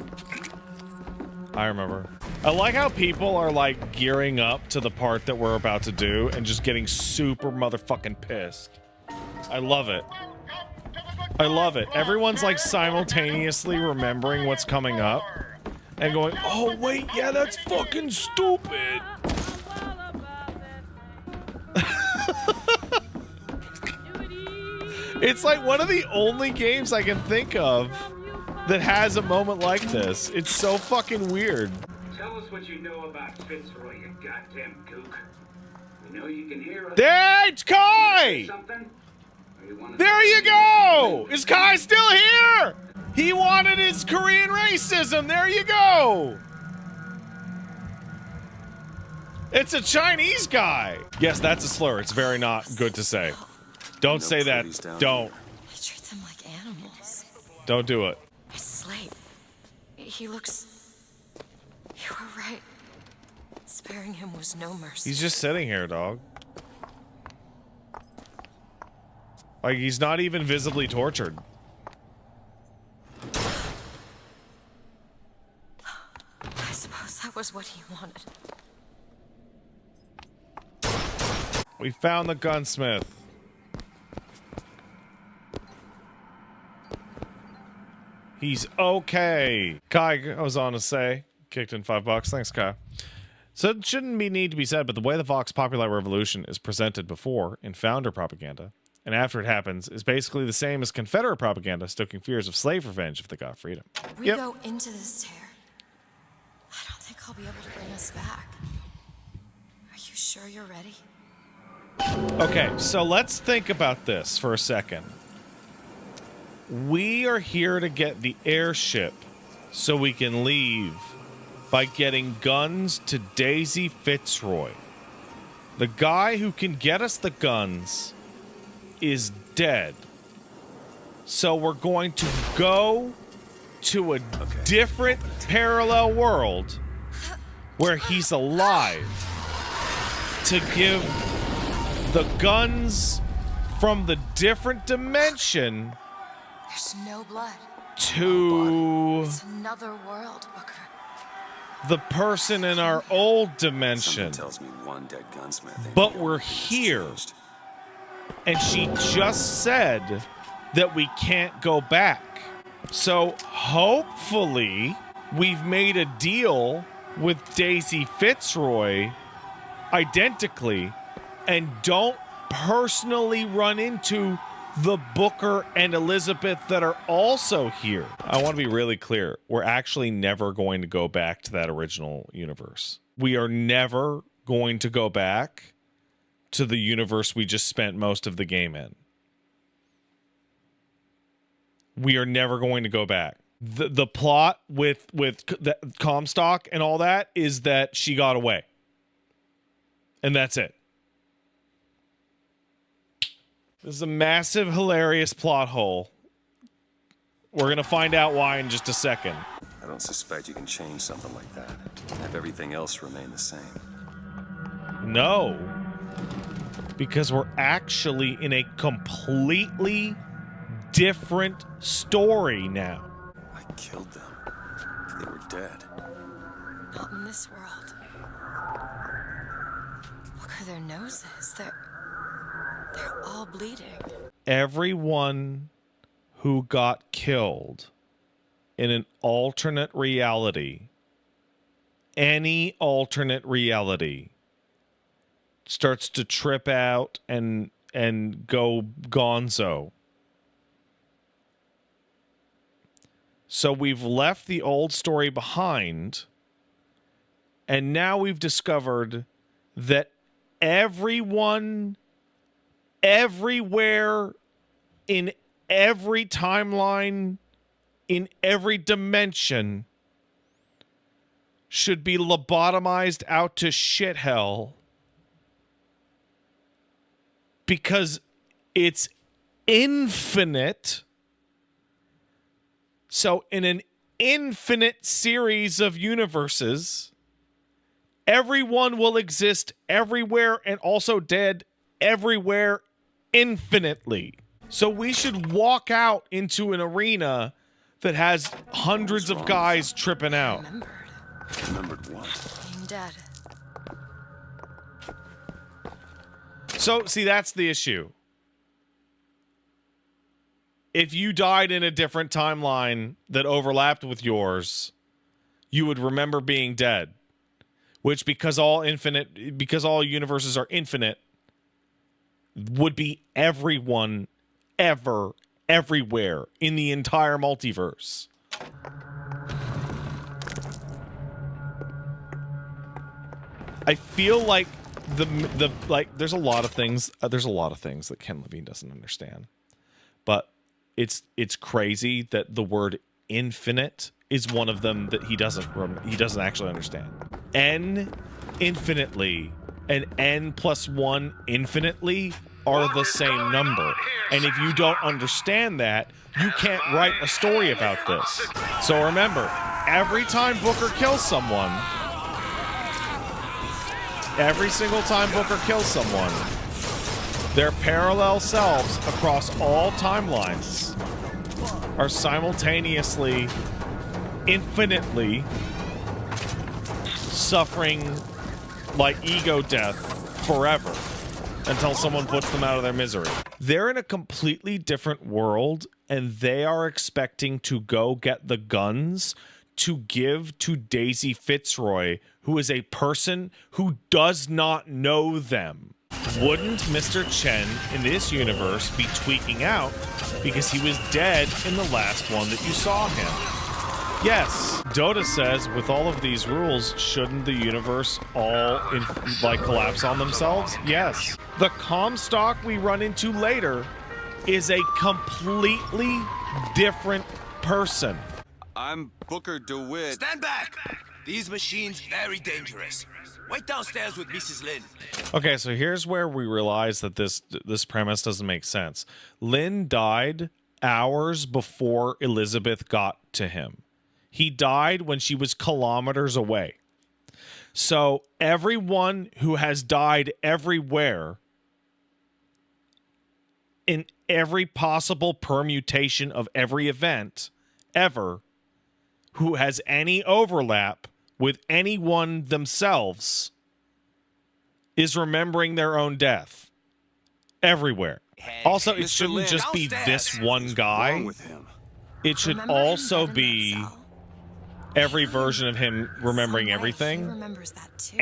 I remember. I like how people are like gearing up to the part that we're about to do and just getting super motherfucking pissed. I love it. I love it. Everyone's like simultaneously remembering what's coming up and going, oh wait, yeah, that's fucking stupid. It's like one of the only games I can think of that has a moment like this. It's so fucking weird. Tell us what you know about Fitzroy, you goddamn kook. We know you can hear us. There's Kai! Something? There you go! Is Kai still here? He wanted his Korean racism. There you go. It's a Chinese guy. Yes, that's a slur. It's very not good to say. Don't say that. Don't. They treat them like animals. Don't do it. It's Slate. He looks... You were right. Sparing him was no mercy. He's just sitting here, dog. Like, he's not even visibly tortured. I suppose guess that was what he wanted. We found the gunsmith. He's okay. Kai goes on to say, kicked in $5. Thanks, Kai. So it shouldn't need to be said, but the way the Vox Populi Revolution is presented before in founder propaganda and after it happens is basically the same as Confederate propaganda, stoking fears of slave revenge if they got freedom. We go into this tear. I don't think I'll be able to bring us back. Are you sure you're ready? Okay, so let's think about this for a second. We are here to get the airship so we can leave by getting guns to Daisy Fitzroy. The guy who can get us the guns is dead. So we're going to go to a different parallel world where he's alive to give the guns from the different dimension There's no blood. to It's another world, Booker. the person in our old dimension. Tells me one dead gunsmith. ain't But the we're only thing that's here. changed. And she just said that we can't go back. So hopefully we've made a deal with Daisy Fitzroy identically and don't personally run into the Booker and Elizabeth that are also here. I want to be really clear. We're actually never going to go back to that original universe. We are never going to go back to the universe we just spent most of the game in. We are never going to go back. The plot with the Comstock and all that is that she got away. And that's it. This is a massive, hilarious plot hole. We're going to find out why in just a second. I don't suspect you can change something like that and have everything else remain the same. No. Because we're actually in a completely different story now. I killed them. They were dead. Not in this world. Look at their noses. They're all bleeding. Everyone who got killed in an alternate reality, any alternate reality, starts to trip out and go gonzo. So we've left the old story behind, and now we've discovered that everyone, everywhere, in every timeline, in every dimension, should be lobotomized out to shit hell because it's infinite. So in an infinite series of universes, everyone will exist everywhere and also dead everywhere infinitely. So we should walk out into an arena that has hundreds of guys tripping out. Remembered what? Being dead. So, see, that's the issue. If you died in a different timeline that overlapped with yours, you would remember being dead. Which, because all universes are infinite, would be everyone, ever, everywhere in the entire multiverse. I feel like there's a lot of things that Ken Levine doesn't understand, but it's crazy that the word infinite is one of them that he doesn't actually understand. N infinitely and n plus 1 infinitely are the same number, and if you don't understand that, you can't write a story about this. So remember, every time Booker kills someone, every single time Booker kills someone, their parallel selves across all timelines are simultaneously, infinitely suffering like ego death forever until someone puts them out of their misery. They're in a completely different world, and they are expecting to go get the guns to give to Daisy Fitzroy, who is a person who does not know them. Wouldn't Mr. Chen in this universe be tweaking out because he was dead in the last one that you saw him? Yes. Dota says, with all of these rules, shouldn't the universe all collapse on themselves? Yes. The Comstock we run into later is a completely different person. I'm Booker DeWitt. Stand back! These machines very dangerous. Wait downstairs with Mrs. Lin. Okay, so here's where we realize that this premise doesn't make sense. Lin died hours before Elizabeth got to him. He died when she was kilometers away. So everyone who has died everywhere in every possible permutation of every event ever who has any overlap with anyone themselves is remembering their own death everywhere. Also, it shouldn't just be this one guy. It should also be every version of him remembering everything. He remembers that too.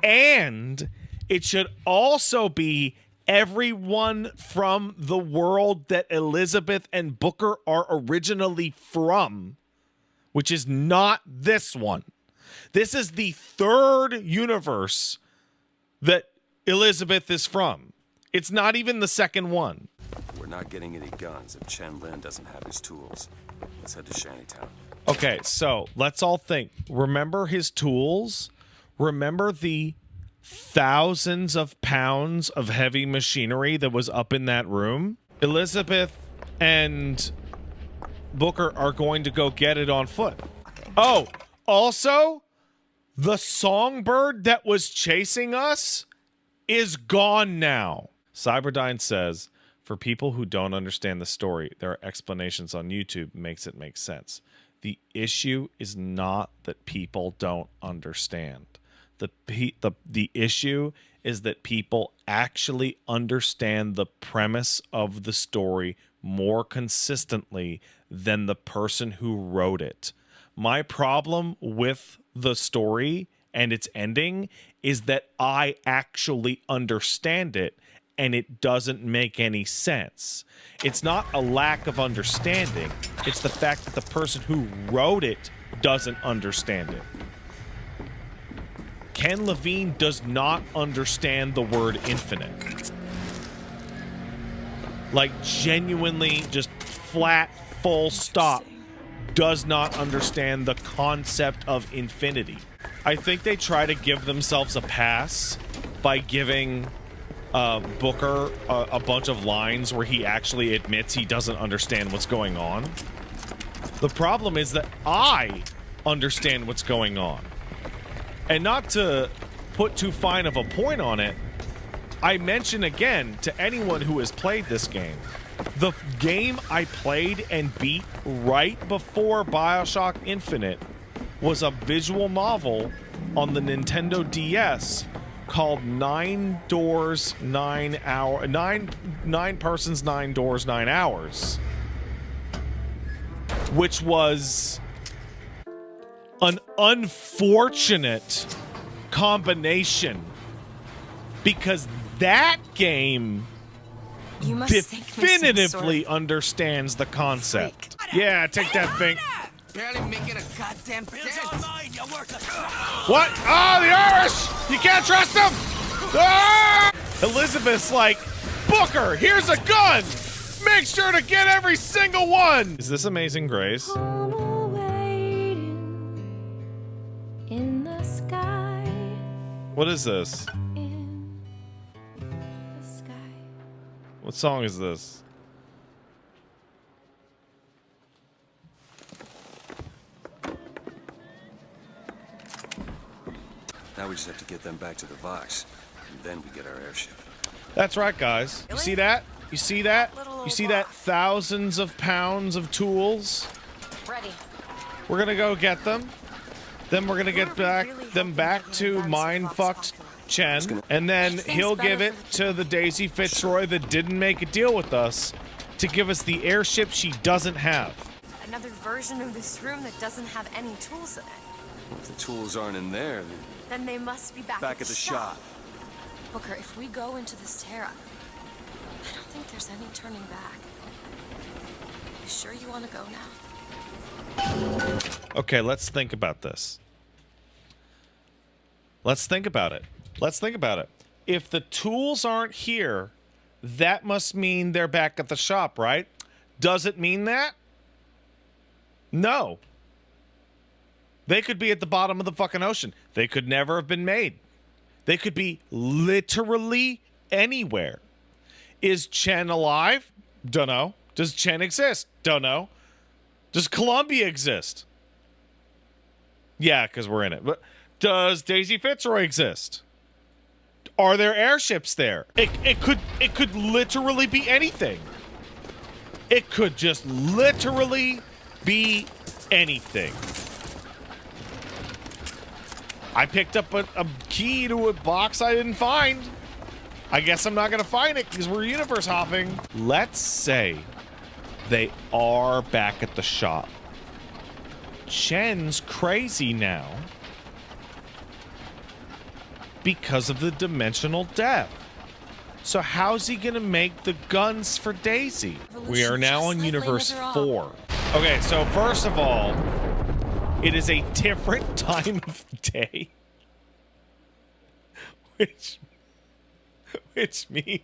And it should also be everyone from the world that Elizabeth and Booker are originally from, which is not this one. This is the third universe that Elizabeth is from. It's not even the second one. We're not getting any guns if Chen Lin doesn't have his tools. Let's head to Shantytown. Okay, so let's all think. Remember his tools? Remember the thousands of pounds of heavy machinery that was up in that room? Elizabeth and Booker are going to go get it on foot. Okay. Oh, also, the songbird that was chasing us is gone now. Cyberdyne says, for people who don't understand the story, there are explanations on YouTube, makes it make sense. The issue is not that people don't understand. The issue is that people actually understand the premise of the story more consistently than the person who wrote it. My problem with the story and its ending is that I actually understand it and it doesn't make any sense. It's not a lack of understanding. It's the fact that the person who wrote it doesn't understand it. Ken Levine does not understand the word infinite. Like, genuinely, just flat, full stop, does not understand the concept of infinity. I think they try to give themselves a pass by giving Booker a bunch of lines where he actually admits he doesn't understand what's going on. The problem is that I understand what's going on. And not to put too fine of a point on it, I mention again to anyone who has played this game, the game I played and beat right before Bioshock Infinite was a visual novel on the Nintendo DS called 9 Doors, 9 Hours, 9 Persons, 9 Doors, 9 Hours, which was an unfortunate combination because that game definitively understands the concept. Yeah, take that thing. Barely making a goddamn dent. What? Oh, the Irish! You can't trust them! Ah! Elizabeth's like, Booker, here's a gun! Make sure to get every single one! Is this Amazing Grace? In the sky. What is this? In the sky. What song is this? Now we just have to get them back to the Vox, and then we get our airship. That's right, guys. You see that? You see that? You see that? Thousands of pounds of tools? Ready. We're gonna go get them. Then we're gonna get them back to mind-fucked Chen, and then he'll give it to the Daisy Fitzroy that didn't make a deal with us to give us the airship she doesn't have. Another version of this room that doesn't have any tools in it. Well, if the tools aren't in there, Then they must be back at the shop. Booker, if we go into this Terra, I don't think there's any turning back. You sure you want to go now? Okay, let's think about this. Let's think about it. Let's think about it. If the tools aren't here, that must mean they're back at the shop, right? Does it mean that? No. They could be at the bottom of the fucking ocean. They could never have been made. They could be literally anywhere. Is Chen alive? Don't know. Does Chen exist? Don't know. Does Columbia exist? Yeah, because we're in it. But does Daisy Fitzroy exist? Are there airships there? It could literally be anything. It could just literally be anything. I picked up a key to a box I didn't find. I guess I'm not going to find it because we're universe hopping. Let's say they are back at the shop. Chen's crazy now because of the dimensional depth. So how's he going to make the guns for Daisy? We are now on universe 4. Okay, so first of all, it is a different time of day. Which means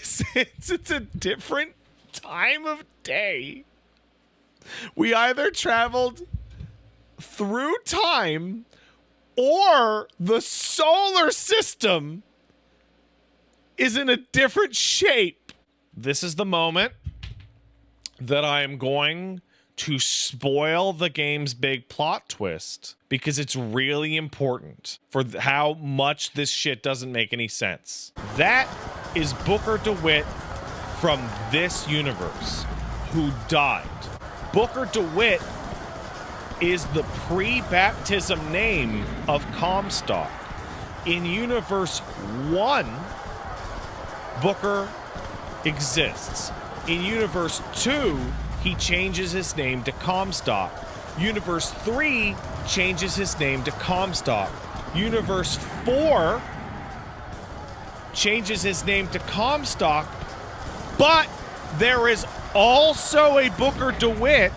since it's a different time of day, we either traveled through time or the solar system is in a different shape. This is the moment that I am going to spoil the game's big plot twist because it's really important for how much this shit doesn't make any sense. That is Booker DeWitt from this universe who died. Booker DeWitt is the pre-baptism name of Comstock. In universe 1, Booker exists. In universe 2, he changes his name to Comstock. Universe 3 changes his name to Comstock. Universe 4 changes his name to Comstock, but there is also a Booker DeWitt,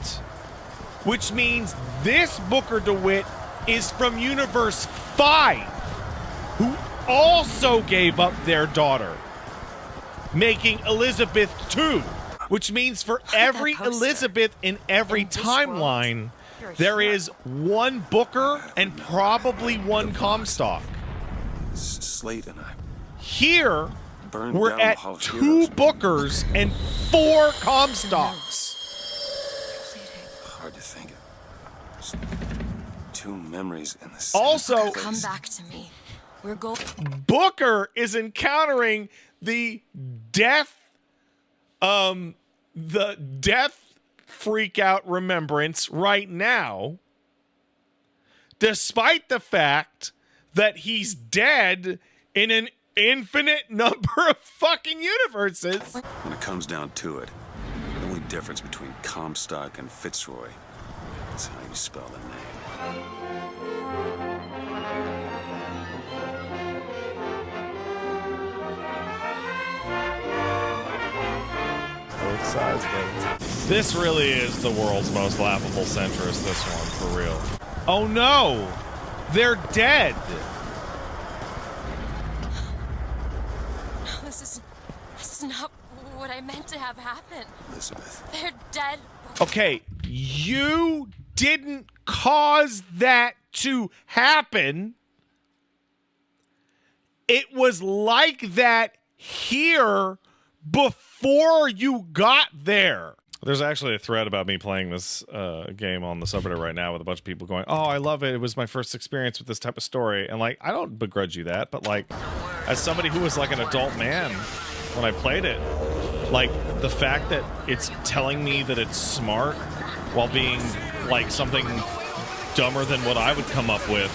which means this Booker DeWitt is from universe 5, who also gave up their daughter, making Elizabeth 2, which means for every Elizabeth in every timeline, there is one Booker and probably one Comstock. Slate and I here, we're at 2 Bookers and 4 Comstocks. Hard to think of. Just 2 memories in the same Also, place. Come back to me. We're going. Booker is encountering the death freak out remembrance right now, despite the fact that he's dead in an infinite number of fucking universes. When it comes down to it, the only difference between Comstock and Fitzroy is how you spell the name. Both sides, baby. This really is the world's most laughable centrist, this one, for real. Oh no! They're dead! No, this is not what I meant to have happen. Elizabeth. They're dead. Okay, you didn't cause that to happen. It was like that here before you got there. There's actually a thread about me playing this game on the subreddit right now with a bunch of people going, oh, I love it. It was my first experience with this type of story. And, like, I don't begrudge you that. But, like, as somebody who was, like, an adult man when I played it, Like, the fact that it's telling me that it's smart while being, like, something dumber than what I would come up with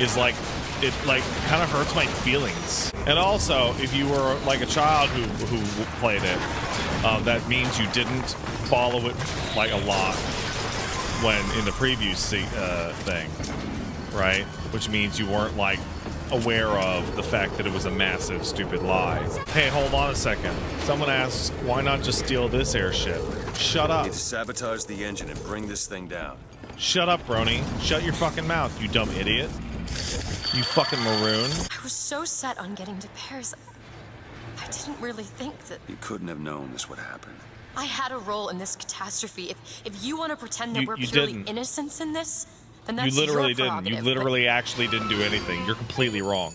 is, like, it, like, kind of hurts my feelings. And also, if you were, like, a child who played it, that means you didn't follow it, like, a lot when in the preview thing, right? Which means you weren't, like, aware of the fact that it was a massive, stupid lie. Hey, hold on a second. Someone asks, why not just steal this airship? Shut up. We need to sabotage the engine and bring this thing down. Shut up, Brony. Shut your fucking mouth, you dumb idiot. You fucking maroon. I was so set on getting to Paris. I didn't really think that... You couldn't have known this would happen. I had a role in this catastrophe. If you want to pretend that we're you purely didn't. innocents in this, then that's You literally your didn't. prerogative, You literally actually didn't do anything. You're completely wrong.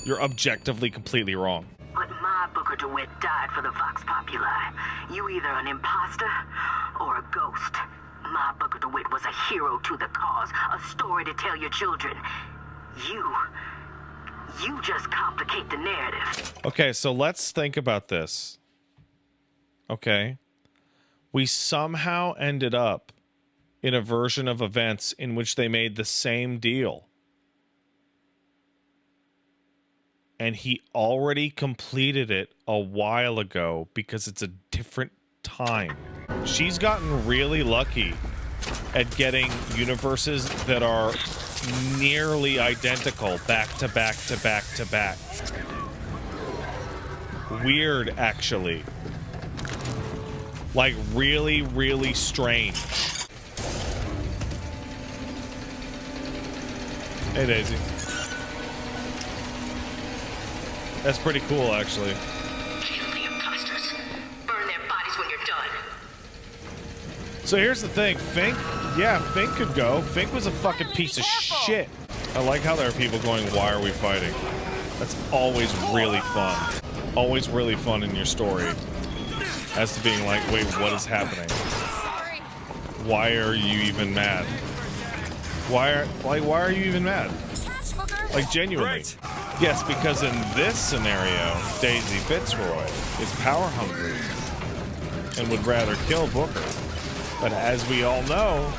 You're objectively completely wrong. But my Booker DeWitt died for the Vox Populi. You either an imposter or a ghost. My Booker DeWitt was a hero to the cause, a story to tell your children. You just complicate the narrative. Okay, so let's think about this. Okay. We somehow ended up in a version of events in which they made the same deal. And he already completed it a while ago because it's a different time. She's gotten really lucky at getting universes that are nearly identical back to back to back to back. Weird, actually. Like, really, really strange. Hey, Daisy. That's pretty cool, actually. Kill the imposters. Burn their bodies when you're done. So here's the thing, Fink, yeah, Fink could go. Fink was a fucking piece of shit. I like how there are people going, why are we fighting? That's always really fun. Always really fun in your story. As to being like, wait, what is happening? Why are you even mad? Why are you even mad? Like, genuinely. Yes, because in this scenario, Daisy Fitzroy is power hungry and would rather kill Booker. But as we all know,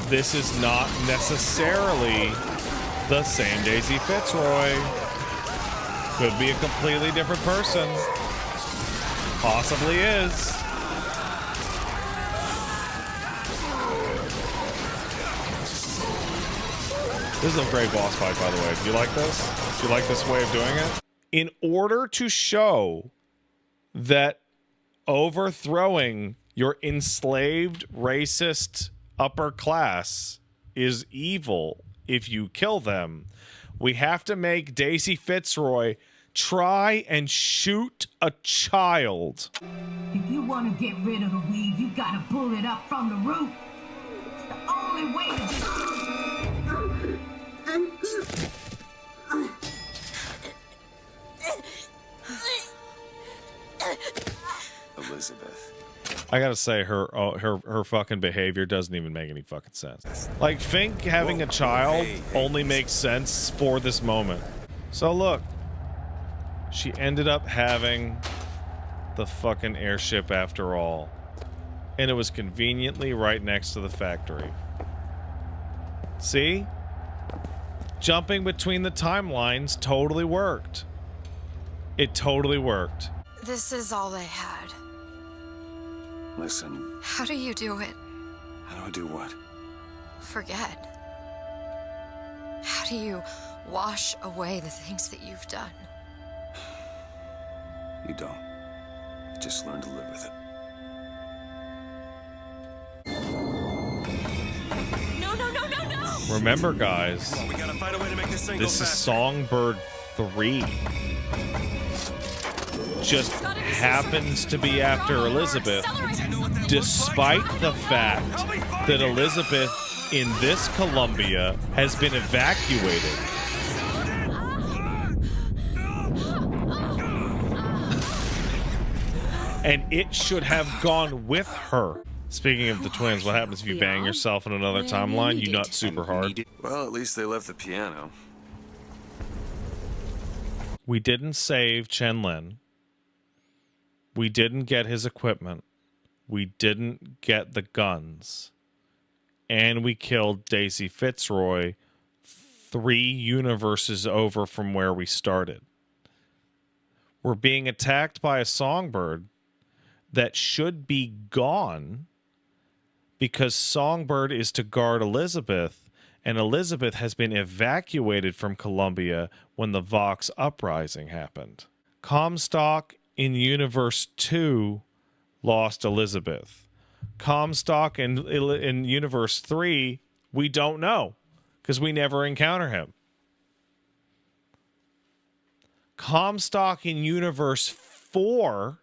this is not necessarily the same Daisy Fitzroy. Could be a completely different person. Possibly is. This is a great boss fight, by the way. Do you like this? Do you like this way of doing it? In order to show that overthrowing your enslaved, racist upper class is evil if you kill them, we have to make Daisy Fitzroy try and shoot a child. If you want to get rid of the weed, you gotta pull it up from the root. It's the only way to do it. Elizabeth. I gotta say, her fucking behavior doesn't even make any fucking sense. Like, Fink having a child only makes sense for this moment. So look, she ended up having the fucking airship after all. And it was conveniently right next to the factory. See? Jumping between the timelines totally worked. It totally worked. This is all they had. Listen. How do you do it? How do I do what? Forget. How do you wash away the things that you've done? You don't. You just learn to live with it. No. Remember, guys, We gotta find a way to make this thing this go is faster. Songbird 3. Just happens to be after Elizabeth, despite the fact that Elizabeth in this Columbia has been evacuated. And it should have gone with her. Speaking of the twins, what happens if you bang yourself in another timeline? You nut super hard. Well, at least they left the piano. We didn't save Chen Lin. We didn't get his equipment. We didn't get the guns. And we killed Daisy Fitzroy 3 universes over from where we started. We're being attacked by a songbird that should be gone because Songbird is to guard Elizabeth, and Elizabeth has been evacuated from Columbia when the Vox uprising happened. Comstock in Universe 2 lost Elizabeth. Comstock in Universe 3, we don't know because we never encounter him. Comstock in Universe 4,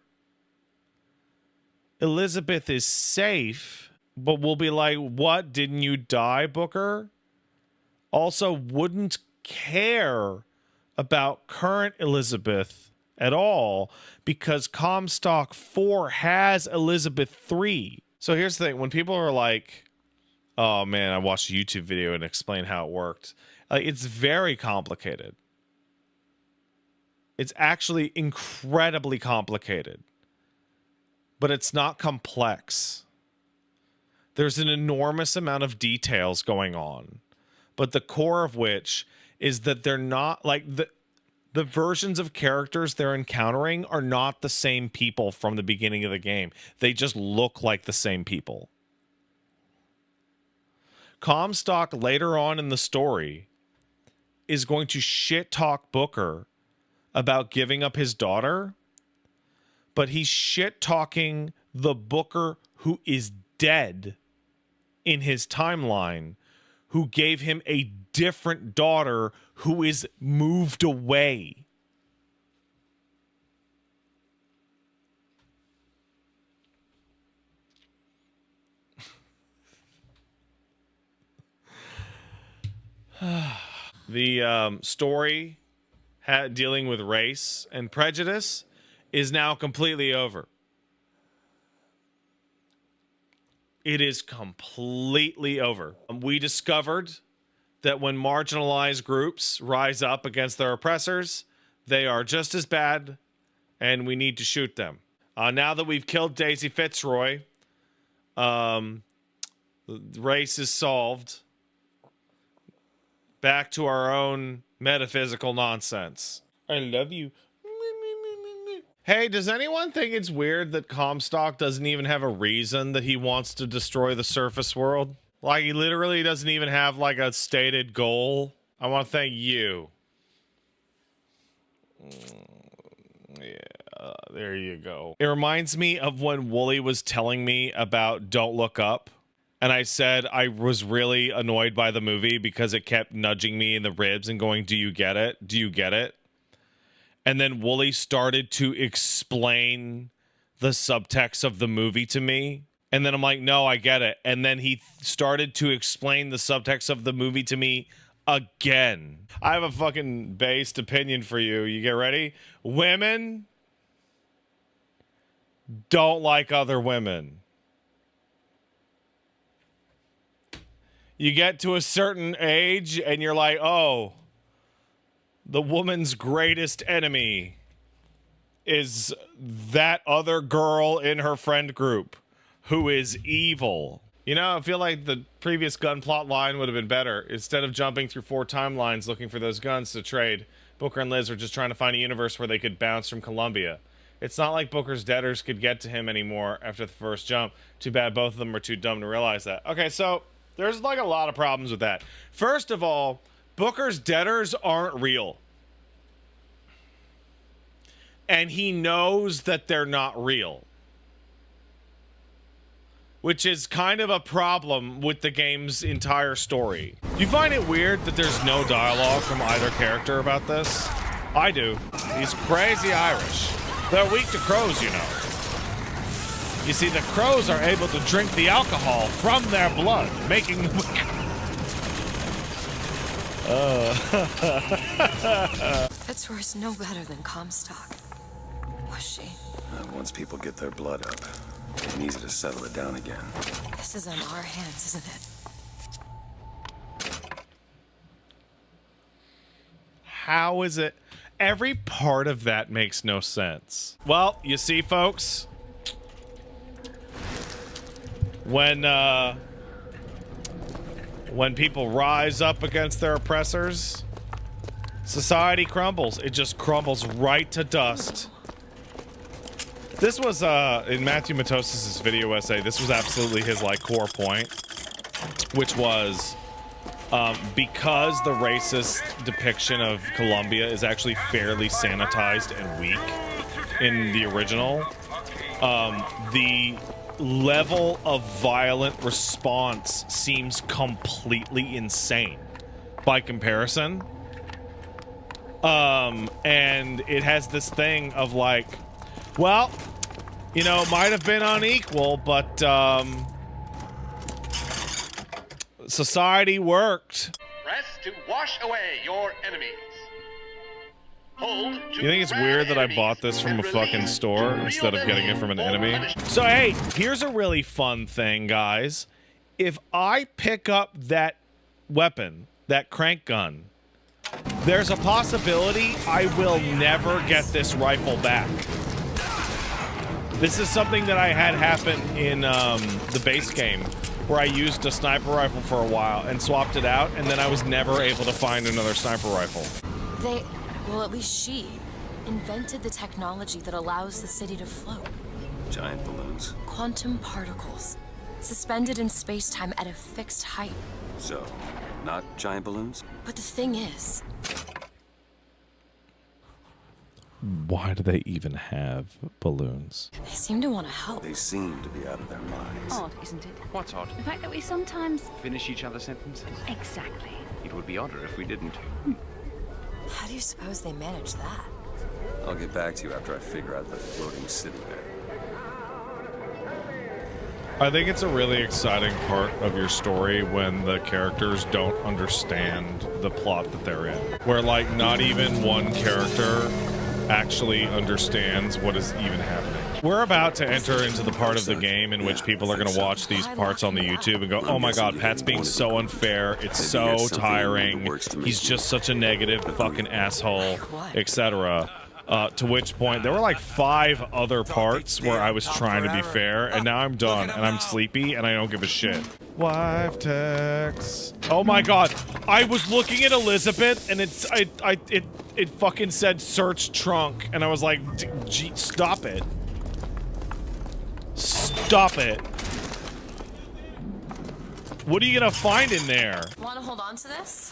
Elizabeth is safe, but we'll be like, what? Didn't you die, Booker? Also, wouldn't care about current Elizabeth at all because Comstock 4 has Elizabeth 3. So here's the thing. When people are like, oh man, I watched a YouTube video and explained how it worked. It's very complicated. It's actually incredibly complicated. But it's not complex. There's an enormous amount of details going on. But the core of which is that they're not like the versions of characters they're encountering are not the same people from the beginning of the game. They just look like the same people. Comstock later on in the story is going to shit talk Booker about giving up his daughter, but he's shit talking the Booker who is dead in his timeline, who gave him a different daughter who is moved away. The story dealing with race and prejudice is now completely over. It is completely over. We discovered that when marginalized groups rise up against their oppressors, they are just as bad, and we need to shoot them. Now that we've killed Daisy Fitzroy, the race is solved. Back to our own metaphysical nonsense. I love you. Hey, does anyone think it's weird that Comstock doesn't even have a reason that he wants to destroy the surface world? Like, he literally doesn't even have, like, a stated goal. I want to thank you. Yeah, there you go. It reminds me of when Wooly was telling me about Don't Look Up. And I said I was really annoyed by the movie because it kept nudging me in the ribs and going, do you get it? Do you get it? And then Wooly started to explain the subtext of the movie to me. And then I'm like, no, I get it. And then he started to explain the subtext of the movie to me again. I have a fucking based opinion for you. You get ready? Women don't like other women. You get to a certain age and you're like, oh, the woman's greatest enemy is that other girl in her friend group who is evil. You know, I feel like the previous gun plot line would have been better. Instead of jumping through 4 timelines looking for those guns to trade, Booker and Liz were just trying to find a universe where they could bounce from Columbia. It's not like Booker's debtors could get to him anymore after the first jump. Too bad both of them were too dumb to realize that. Okay, so there's like a lot of problems with that. First of all, Booker's debtors aren't real. And he knows that they're not real. Which is kind of a problem with the game's entire story. Do you find it weird that there's no dialogue from either character about this? I do. He's crazy Irish. They're weak to crows, you know. You see, the crows are able to drink the alcohol from their blood, making them... Fitzroy's no better than Comstock. Was she? Once people get their blood up, it's easy to settle it down again. This is on our hands, isn't it? How is it? Every part of that makes no sense. Well, you see, folks, when people rise up against their oppressors, society crumbles. It just crumbles right to dust. This was in Matthew Matos's video essay. This was absolutely his like core point, which was because the racist depiction of Colombia is actually fairly sanitized and weak in the original, the level of violent response seems completely insane by comparison. And it has this thing of like, well, you know, it might have been unequal, but society worked. Press to wash away your enemies. Hold to You think it's weird that I bought this from a fucking store instead of getting it from an enemy? So hey, here's a really fun thing, guys. If I pick up that weapon, that crank gun, there's a possibility I will never get this rifle back. This is something that I had happen in the base game, where I used a sniper rifle for a while and swapped it out, and then I was never able to find another sniper rifle. Well, at least she invented the technology that allows the city to float. Giant balloons. Quantum particles, suspended in space-time at a fixed height. So, not giant balloons? But the thing is, why do they even have balloons? they seem to want to help. They seem to be out of their minds. Odd, isn't it? What's odd? The fact that we sometimes Finish each other's sentences? exactly. It would be odder if we didn't. How do you suppose they manage that? I'll get back to you after I figure out the floating city bit. I think it's a really exciting part of your story when the characters don't understand the plot that they're in. Where, like, not even one character actually understands what is even happening. We're about to enter into the part of the game in which people are going to watch these parts on the YouTube and go, oh my god, Pat's being so unfair, it's so tiring, he's just such a negative fucking asshole, etc. To which point, there were like 5 other parts where I was trying to be fair, and now I'm done, and I'm sleepy, and I don't give a shit. Wife text. Oh my god, I was looking at Elizabeth, and it fucking said search trunk, and I was like, gee, stop it. Stop it. What are you gonna find in there? Want to hold on to this?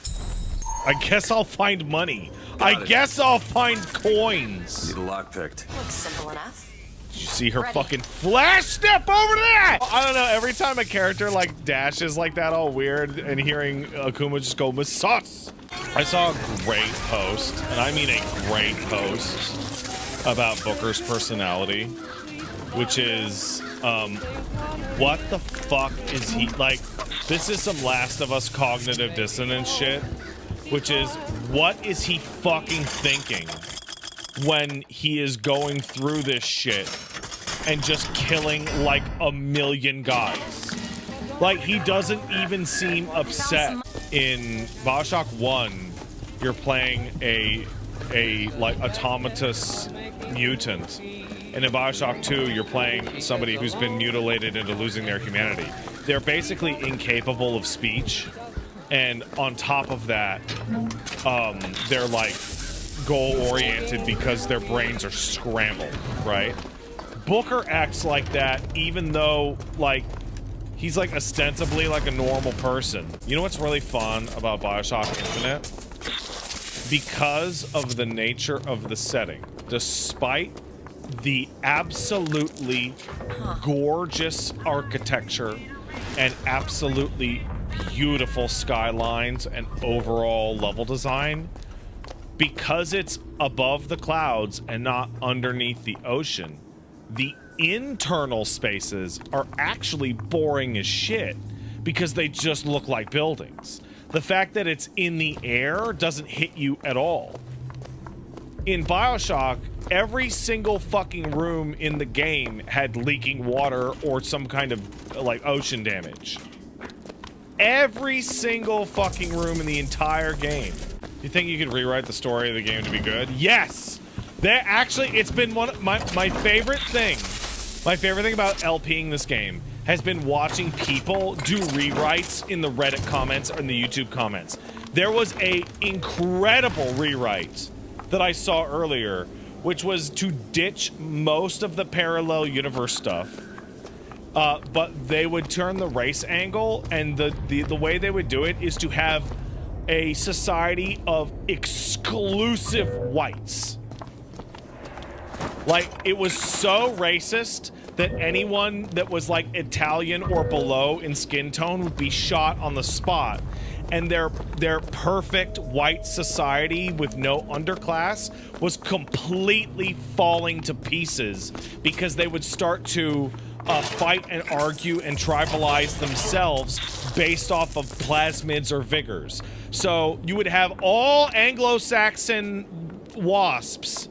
I guess I'll find money. I guess I'll find coins. Need a lock picked. Looks simple enough. Did you see her fucking flash step over there? I don't know, every time a character like dashes like that all weird and hearing Akuma just go Masas. I saw a great post, and I mean a great post, about Booker's personality, which is, what the fuck is he, like, this is some Last of Us cognitive dissonance shit, which is, what is he fucking thinking when he is going through this shit and just killing like a million guys? Like, he doesn't even seem upset. In Bioshock 1, you're playing a like automatous mutant, and in Bioshock 2, you're playing somebody who's been mutilated into losing their humanity. They're basically incapable of speech, and on top of that, they're like goal-oriented because their brains are scrambled, right? Booker acts like that even though, like, he's like ostensibly like a normal person. You know what's really fun about Bioshock Infinite? Because of the nature of the setting, despite the absolutely gorgeous architecture and absolutely beautiful skylines and overall level design, because it's above the clouds and not underneath the ocean, the internal spaces are actually boring as shit because they just look like buildings. The fact that it's in the air doesn't hit you at all. In Bioshock, every single fucking room in the game had leaking water or some kind of like ocean damage. Every single fucking room in the entire game. You think you could rewrite the story of the game to be good? Yes! It's been one of my favorite thing. My favorite thing about LPing this game has been watching people do rewrites in the Reddit comments and the YouTube comments. There was a incredible rewrite that I saw earlier, which was to ditch most of the parallel universe stuff. But they would turn the race angle, and the way they would do it is to have a society of exclusive whites. Like, it was so racist that anyone that was like Italian or below in skin tone would be shot on the spot. And their perfect white society with no underclass was completely falling to pieces because they would start to fight and argue and tribalize themselves based off of plasmids or vigors. So you would have all Anglo-Saxon wasps,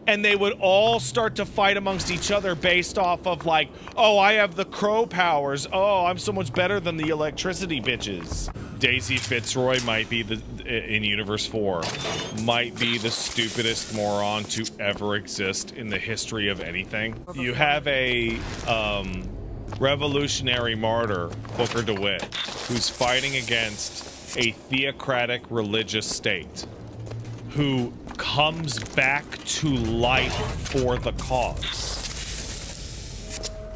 and they would all start to fight amongst each other based off of like, oh, I have the crow powers. Oh, I'm so much better than the electricity bitches. Daisy Fitzroy might be in Universe 4, might be the stupidest moron to ever exist in the history of anything. You have a revolutionary martyr, Booker DeWitt, who's fighting against a theocratic religious state, who comes back to life for the cause.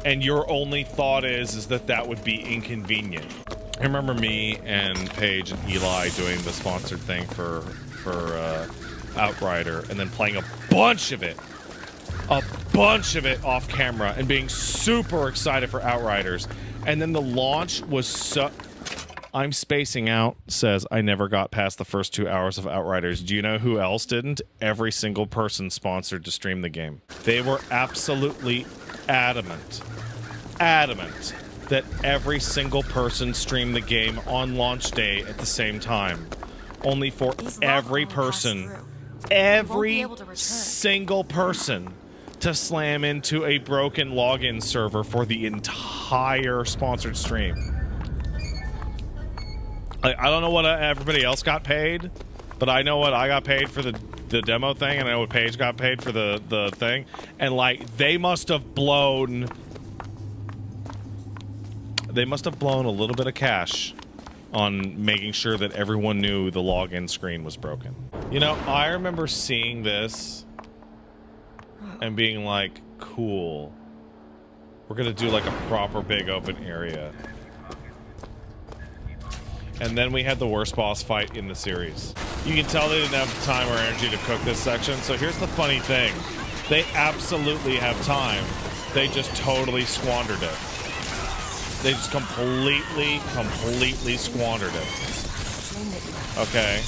And your only thought is that that would be inconvenient. I remember me and Paige and Eli doing the sponsored thing for Outrider, and then playing a bunch of it off camera and being super excited for Outriders. And then the launch was so... I'm spacing out says I never got past the first 2 hours of Outriders. Do you know who else didn't? Every single person sponsored to stream the game. They were absolutely adamant that every single person streamed the game on launch day at the same time. Only for every person, every single person to slam into a broken login server for the entire sponsored stream. I don't know what everybody else got paid, but I know what I got paid for the demo thing, and I know what Paige got paid for the thing. And like, they must have blown a little bit of cash on making sure that everyone knew the login screen was broken. You know, I remember seeing this and being like, cool, we're gonna do like a proper big open area. And then we had the worst boss fight in the series. You can tell they didn't have time or energy to cook this section. So here's the funny thing. They absolutely have time. They just totally squandered it. They just completely squandered it. Okay.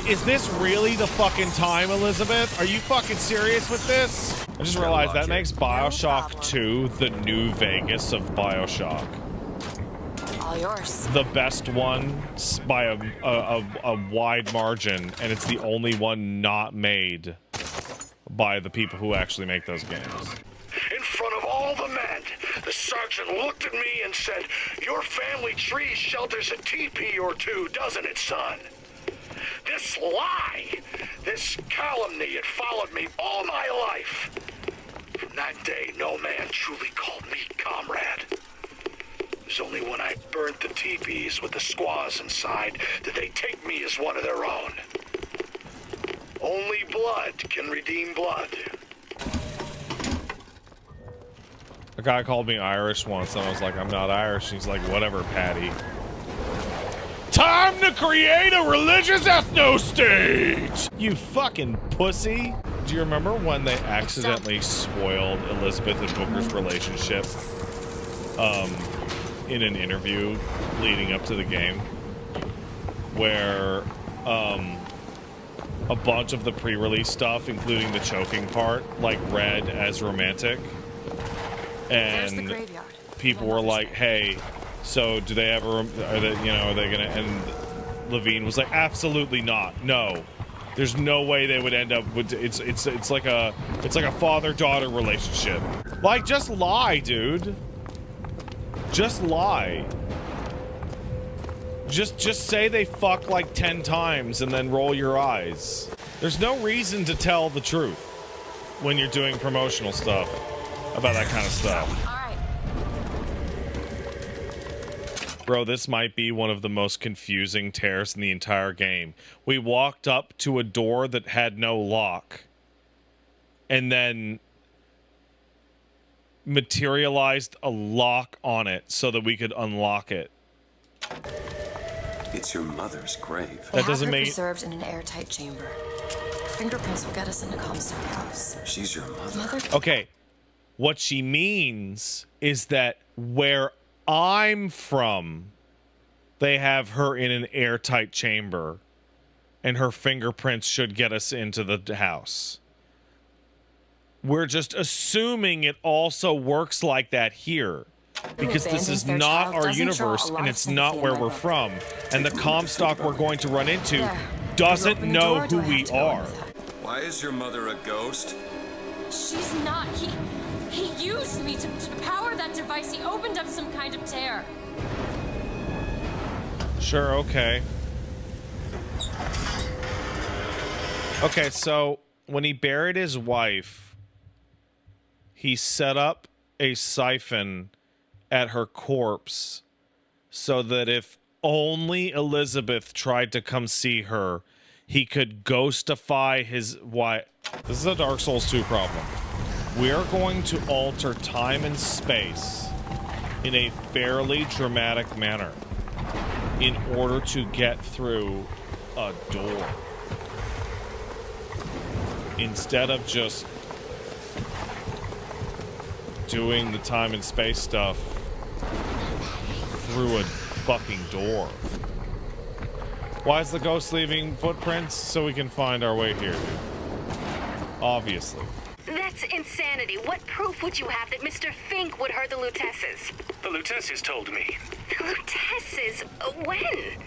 Is this really the fucking time, Elizabeth? Are you fucking serious with this? I just realized that makes Bioshock 2 the new Vegas of Bioshock. All yours. The best one by a wide margin, and it's the only one not made by the people who actually make those games. In front of all the men, the sergeant looked at me and said, "Your family tree shelters a teepee or two, doesn't it, son?" This lie, this calumny, it followed me all my life. From that day, no man truly called me comrade. It was only when I burnt the teepees with the squaws inside did they take me as one of their own. Only blood can redeem blood. A guy called me Irish once, and I was like, I'm not Irish. He's like, whatever, Patty. Time to create a religious ethno-state! You fucking pussy. Do you remember when they accidentally spoiled Elizabeth and Booker's relationship in an interview leading up to the game? Where a bunch of the pre-release stuff, including the choking part, like read as romantic. And people were like, hey, so do they ever, are they gonna, and Levine was like, absolutely not, no. There's no way they would end up with, it's like a father-daughter relationship. Like, just lie, dude. Just lie. Just say they fuck like 10 times and then roll your eyes. There's no reason to tell the truth when you're doing promotional stuff about that kind of stuff. All right. Bro, this might be one of the most confusing tears in the entire game. We walked up to a door that had no lock and then materialized a lock on it so that we could unlock it. It's your mother's grave. That doesn't make preserved in an airtight chamber. Fingerprints will get us into Comstock House. She's your mother. Okay, what she means is that where I'm from, they have her in an airtight chamber, and her fingerprints should get us into the house. We're just assuming it also works like that here, because this is not our universe and it's not where we're from, and the Comstock we're going to run into doesn't know who we are. Why is your mother a ghost? She's not. He used me to power that device. He opened up some kind of tear. Sure, okay. Okay, so when he buried his wife, he set up a siphon at her corpse so that if only Elizabeth tried to come see her, he could ghostify his wife. This is a Dark Souls 2 problem. We are going to alter time and space in a fairly dramatic manner in order to get through a door. Instead of just doing the time and space stuff through a fucking door. Why is the ghost leaving footprints? So we can find our way here, dude. Obviously. That's insanity. What proof would you have that Mr. Fink would hurt the Lutesses? The Lutesses told me. The Lutesses? When?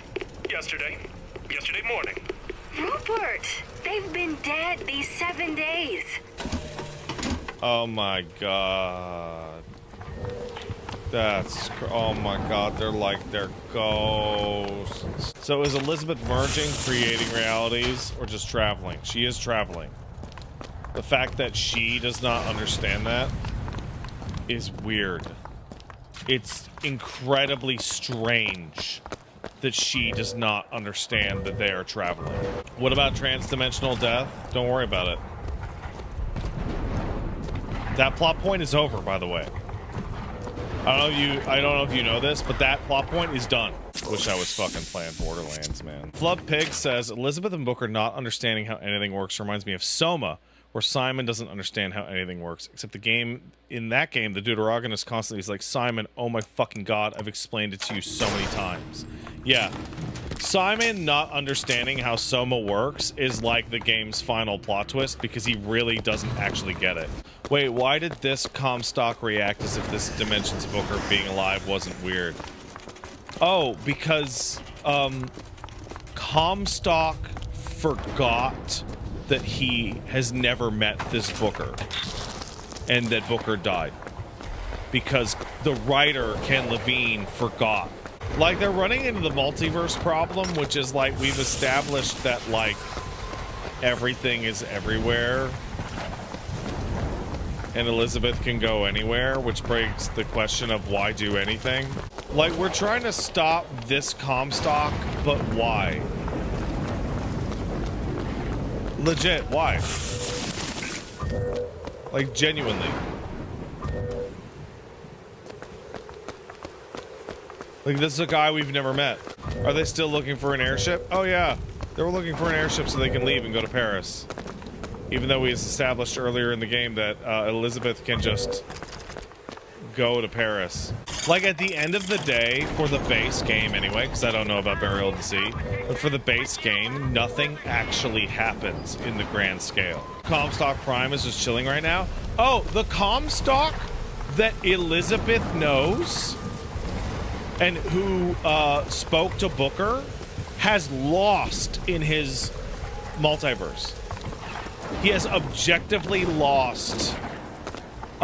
Yesterday. Yesterday morning. Rupert! They've been dead these 7 days. Oh my god. Oh my god, they're ghosts. So is Elizabeth merging, creating realities, or just traveling? She is traveling. The fact that she does not understand that is weird. It's incredibly strange that she does not understand that they are traveling. What about transdimensional death? Don't worry about it. That plot point is over, by the way. I don't know if you know this, but that plot point is done. Wish I was fucking playing Borderlands, man. Flub Pig says, Elizabeth and Booker not understanding how anything works reminds me of Soma, where Simon doesn't understand how anything works. Except in that game, the Deuteragonist constantly is like, Simon, oh my fucking god, I've explained it to you so many times. Yeah. Simon not understanding how Soma works is like the game's final plot twist because he really doesn't actually get it. Wait, why did this Comstock react as if this Dimensions Booker being alive wasn't weird? Oh, because Comstock forgot that he has never met this Booker and that Booker died because the writer Ken Levine forgot. Like, they're running into the multiverse problem, which is like we've established that like everything is everywhere and Elizabeth can go anywhere, which brings the question of why do anything. Like, we're trying to stop this Comstock, but why? Legit, why? Like, genuinely. Like, this is a guy we've never met. Are they still looking for an airship? Oh yeah, they were looking for an airship so they can leave and go to Paris. Even though we established earlier in the game that Elizabeth can just go to Paris. Like, at the end of the day, for the base game anyway, because I don't know about Burial at Sea, but for the base game, nothing actually happens in the grand scale. Comstock Prime is just chilling right now. Oh, the Comstock that Elizabeth knows and who spoke to Booker has lost in his multiverse. He has objectively lost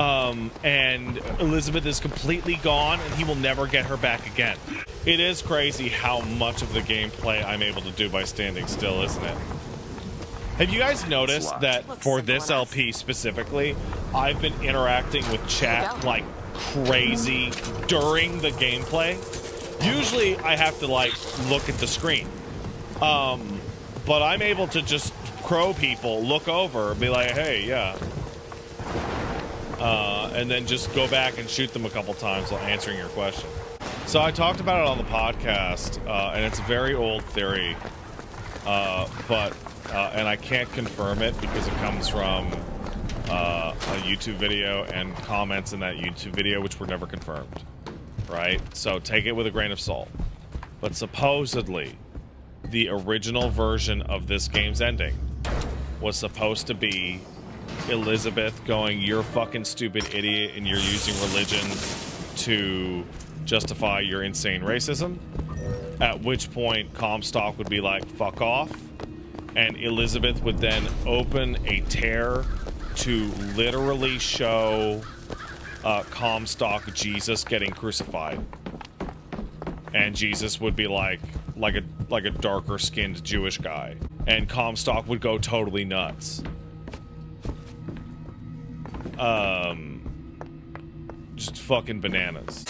and Elizabeth is completely gone, and he will never get her back again. It is crazy how much of the gameplay I'm able to do by standing still, isn't it? Have you guys noticed that for this LP specifically, I've been interacting with chat like crazy during the gameplay? Usually I have to like look at the screen. But I'm able to just crow people, look over, be like, hey, yeah. And then just go back and shoot them a couple times while answering your question. So I talked about it on the podcast, and it's a very old theory, and I can't confirm it because it comes from a YouTube video and comments in that YouTube video which were never confirmed, right? So take it with a grain of salt. But supposedly, the original version of this game's ending was supposed to be Elizabeth going, "You're a fucking stupid idiot and you're using religion to justify your insane racism," at which point Comstock would be like, "Fuck off," and Elizabeth would then open a tear to literally show Comstock Jesus getting crucified, and Jesus would be like a darker skinned Jewish guy, and Comstock would go totally nuts. Just fucking bananas.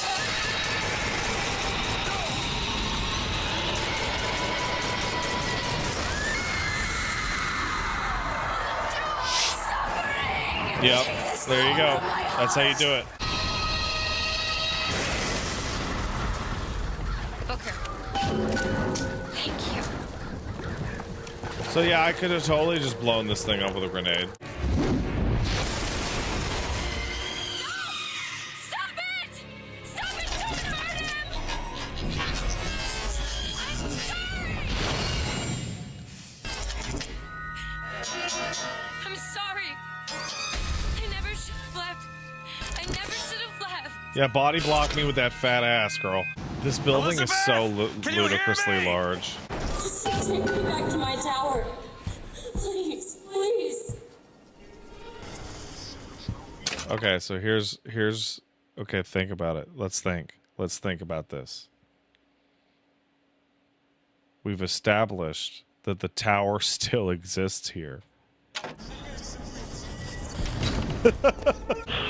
Yep, there you go. That's how you do it. Thank you. So yeah, I could have totally just blown this thing up with a grenade. Stop it! Stop it! Don't hurt him! I'm sorry. I never should have left. I never should have left. Yeah, body block me with that fat ass, girl. This building is so ludicrously large. Just take me back to my tower. Please, please. Okay, so here's okay, think about it. Let's think about this. We've established that the tower still exists here.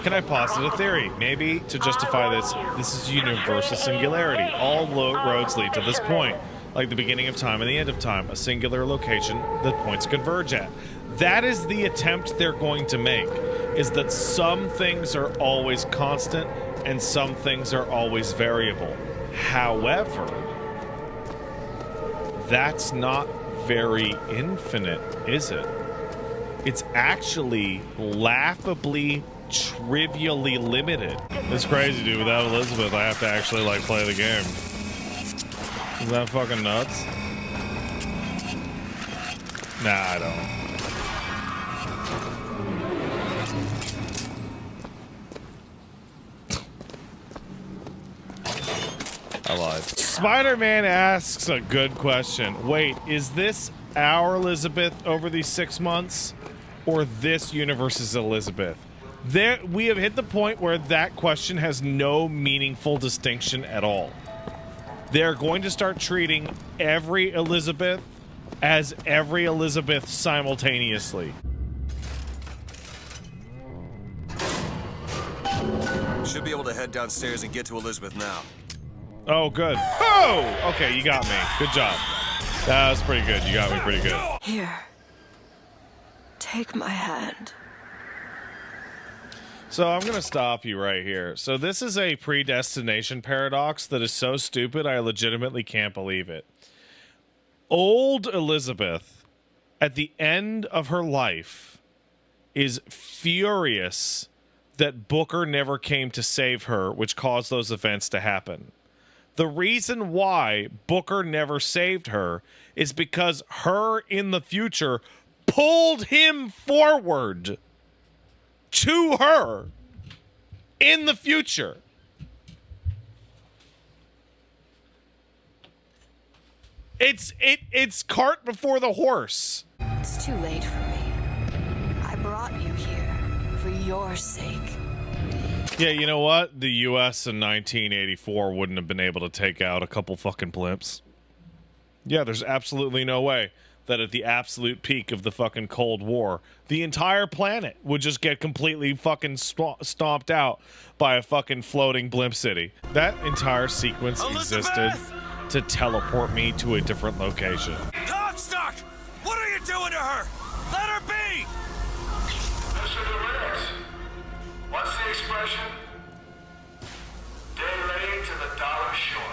Can I posit a theory? Maybe to justify this is universal singularity. All roads lead to this point. Like the beginning of time and the end of time. A singular location that points converge at. That is the attempt they're going to make. Is that some things are always constant and some things are always variable. However, that's not very infinite, is it? It's actually laughably, trivially limited. It's crazy, dude. Without Elizabeth, I have to actually, like, play the game. Is that fucking nuts? Nah, I don't. I lied. Spider-Man asks a good question. Wait, is this our Elizabeth over these 6 months? Or this universe's Elizabeth? We have hit the point where that question has no meaningful distinction at all. They're going to start treating every Elizabeth as every Elizabeth simultaneously. Should be able to head downstairs and get to Elizabeth now. Oh, good. Oh! Okay, you got me. Good job. That was pretty good. You got me pretty good. Here. Take my hand. So I'm going to stop you right here. So this is a predestination paradox that is so stupid I legitimately can't believe it. Old Elizabeth, at the end of her life, is furious that Booker never came to save her, which caused those events to happen. The reason why Booker never saved her is because her in the future pulled him forward to her in the future. It's cart before the horse. It's too late for me. I brought you here for your sake. Yeah, you know what? The U.S. in 1984 wouldn't have been able to take out a couple fucking blimps. Yeah, there's absolutely no way that at the absolute peak of the fucking Cold War, the entire planet would just get completely fucking stomped out by a fucking floating blimp city. That entire sequence existed to teleport me to a different location. Comstock! What are you doing to her? Let her be! Mr. DeWitt, what's the expression? Day late to the dollar short.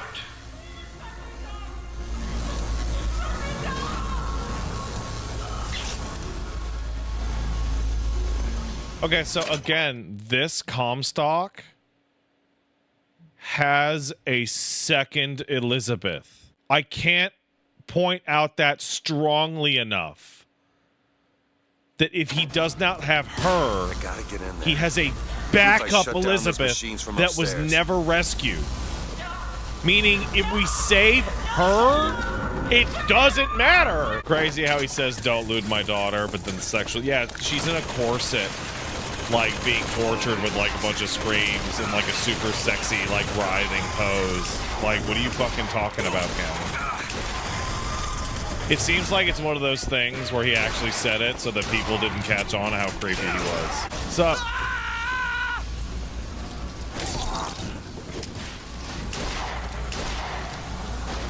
Okay, so again, this Comstock has a second Elizabeth. I can't point out that strongly enough. That if he does not have her, he has a backup Elizabeth that was never rescued. Meaning, if we save her, it doesn't matter. Crazy how he says, don't loot my daughter, but then sexual. Yeah, she's in a corset, like being tortured with like a bunch of screams and like a super sexy, like writhing pose. Like, what are you fucking talking about, Cam? It seems like it's one of those things where he actually said it so that people didn't catch on how creepy he was. Sup?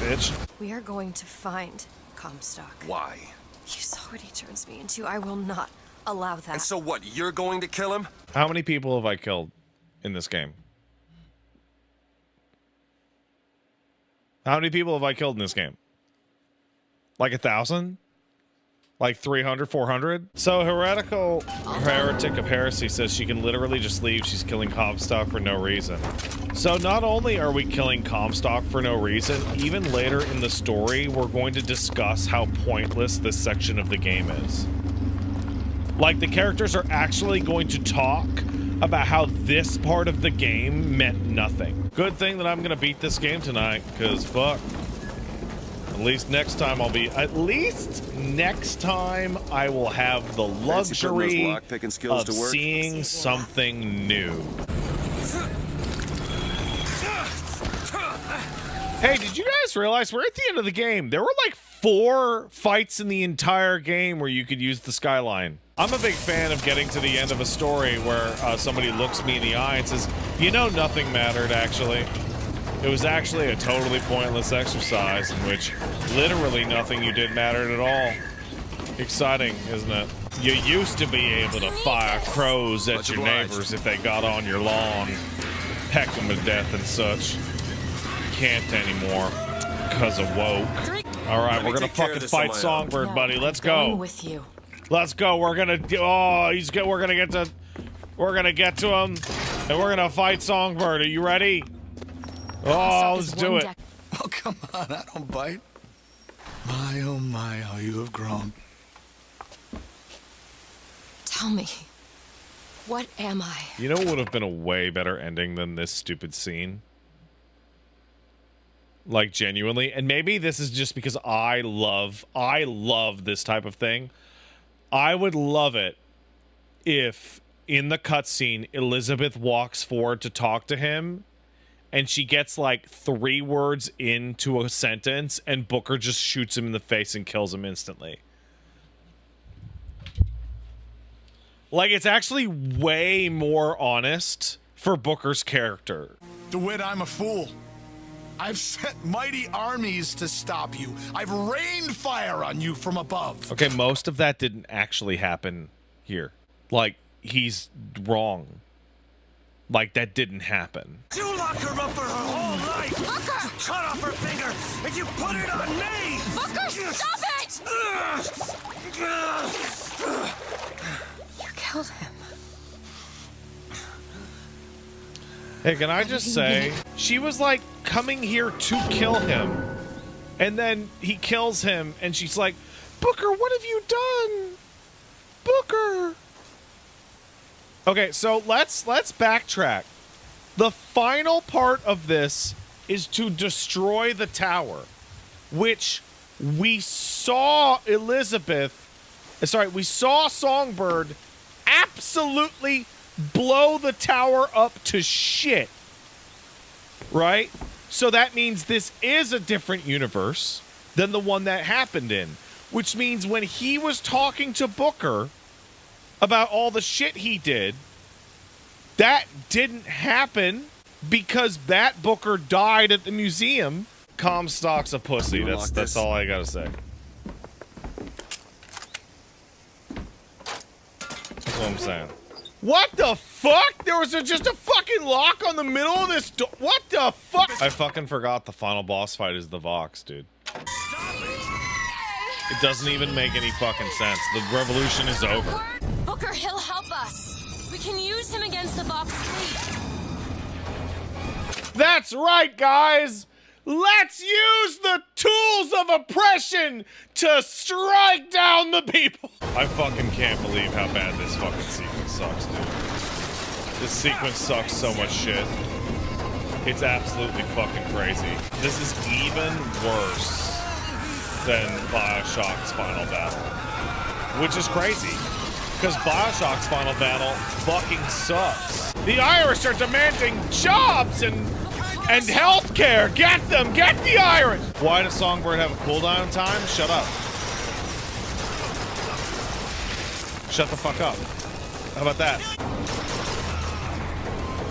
Bitch. We are going to find Comstock. Why? You saw what he turns me into. I will not allow that. And so what, you're going to kill him? How many people have I killed in this game? How many people have I killed in this game? Like 1,000? Like 300, 400? So Heretic of Heresy says she can literally just leave. She's killing Comstock for no reason. So not only are we killing Comstock for no reason, even later in the story, we're going to discuss how pointless this section of the game is. Like, the characters are actually going to talk about how this part of the game meant nothing. Good thing that I'm gonna beat this game tonight, because fuck. At least next time I will have the luxury of seeing something new. Hey, did you guys realize we're at the end of the game? There were like 4 fights in the entire game where you could use the skyline. I'm a big fan of getting to the end of a story where somebody looks me in the eye and says, you know, nothing mattered, actually. It was actually a totally pointless exercise in which literally nothing you did mattered at all. Exciting, isn't it? You used to be able to fire crows at your neighbors if they got on your lawn, peck them to death and such. Can't anymore because of woke. All right, we're gonna fucking fight Songbird, buddy. Let's go. With you. Let's go. We're gonna. Oh, we're gonna get to. We're gonna get to him, and we're gonna fight Songbird. Are you ready? Oh, let's do it. Oh, come on, I don't bite. My, oh my, how you have grown. Tell me, what am I? You know what would have been a way better ending than this stupid scene? Like, genuinely. And maybe this is just because I love this type of thing. I would love it if, in the cutscene, Elizabeth walks forward to talk to him, and she gets like 3 words into a sentence, and Booker just shoots him in the face and kills him instantly. Like, it's actually way more honest for Booker's character. DeWitt, I'm a fool. I've sent mighty armies to stop you. I've rained fire on you from above. Okay, most of that didn't actually happen here. Like, he's wrong. Like, that didn't happen. You lock her up for her whole life! Booker! You cut off her finger, and you put it on me! Booker, stop it! You killed him. Hey, can I just say, she was like coming here to kill him. And then he kills him, and she's like, Booker, what have you done? Booker! Okay, so let's backtrack. The final part of this is to destroy the tower, which we saw we saw Songbird absolutely blow the tower up to shit. Right? So that means this is a different universe than the one that happened in. Which means when he was talking to Booker about all the shit he did, that didn't happen because that Booker died at the museum. Comstock's a pussy. That's all I gotta say. That's what I'm saying. What the fuck? There was just a fucking lock on the middle of this door. What the fuck? I fucking forgot the final boss fight is the Vox, dude. It doesn't even make any fucking sense. The revolution is over. Booker, he'll help us. We can use him against the Vox fleet. That's right, guys. Let's use the tools of oppression to strike down the people. I fucking can't believe how bad this fucking sequence sucks, dude. This sequence sucks so much shit. It's absolutely fucking crazy. This is even worse than Bioshock's final battle, which is crazy because Bioshock's final battle fucking sucks. The Irish are demanding jobs and healthcare. Get them, get the Irish. Why does Songbird have a cooldown time? Shut up. Shut the fuck up. How about that?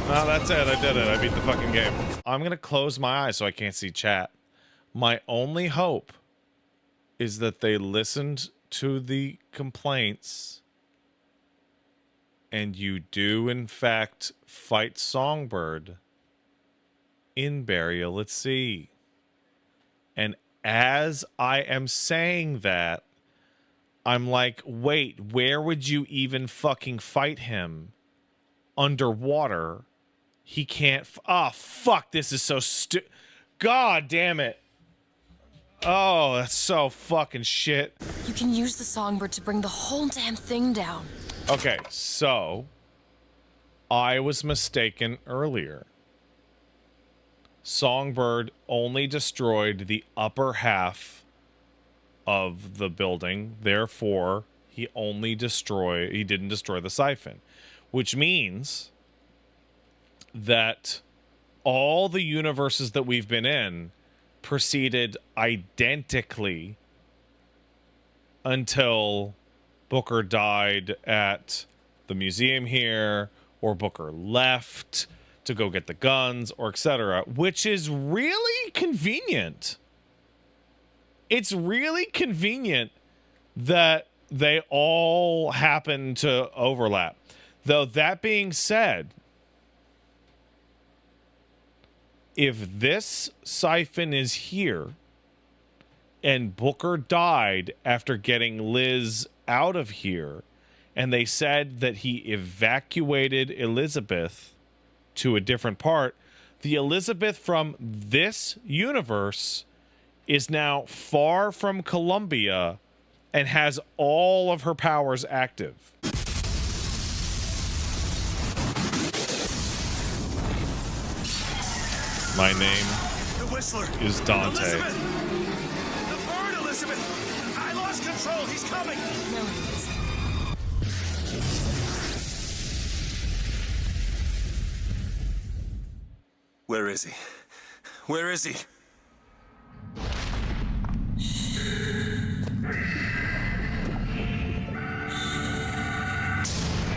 No, that's it. I did it. I beat the fucking game. I'm gonna close my eyes so I can't see chat. My only hope is that they listened to the complaints and you do, in fact, fight Songbird in Burial at Sea. And as I am saying that, I'm like, wait, where would you even fucking fight him? Underwater? He can't... Oh, fuck, this is so God damn it. Oh, that's so fucking shit. You can use the Songbird to bring the whole damn thing down. Okay, so I was mistaken earlier. Songbird only destroyed the upper half of the building. Therefore, he didn't destroy the siphon, which means that all the universes that we've been in proceeded identically until Booker died at the museum here, or Booker left to go get the guns, or etc., which is really convenient. It's really convenient that they all happen to overlap. Though that being said, if this siphon is here and Booker died after getting Liz out of here, and they said that he evacuated Elizabeth to a different part, the Elizabeth from this universe is now far from Columbia and has all of her powers active. My name is Dante. Elizabeth! The bird, Elizabeth! I lost control! He's coming! No, he isn't. Where is he? Where is he?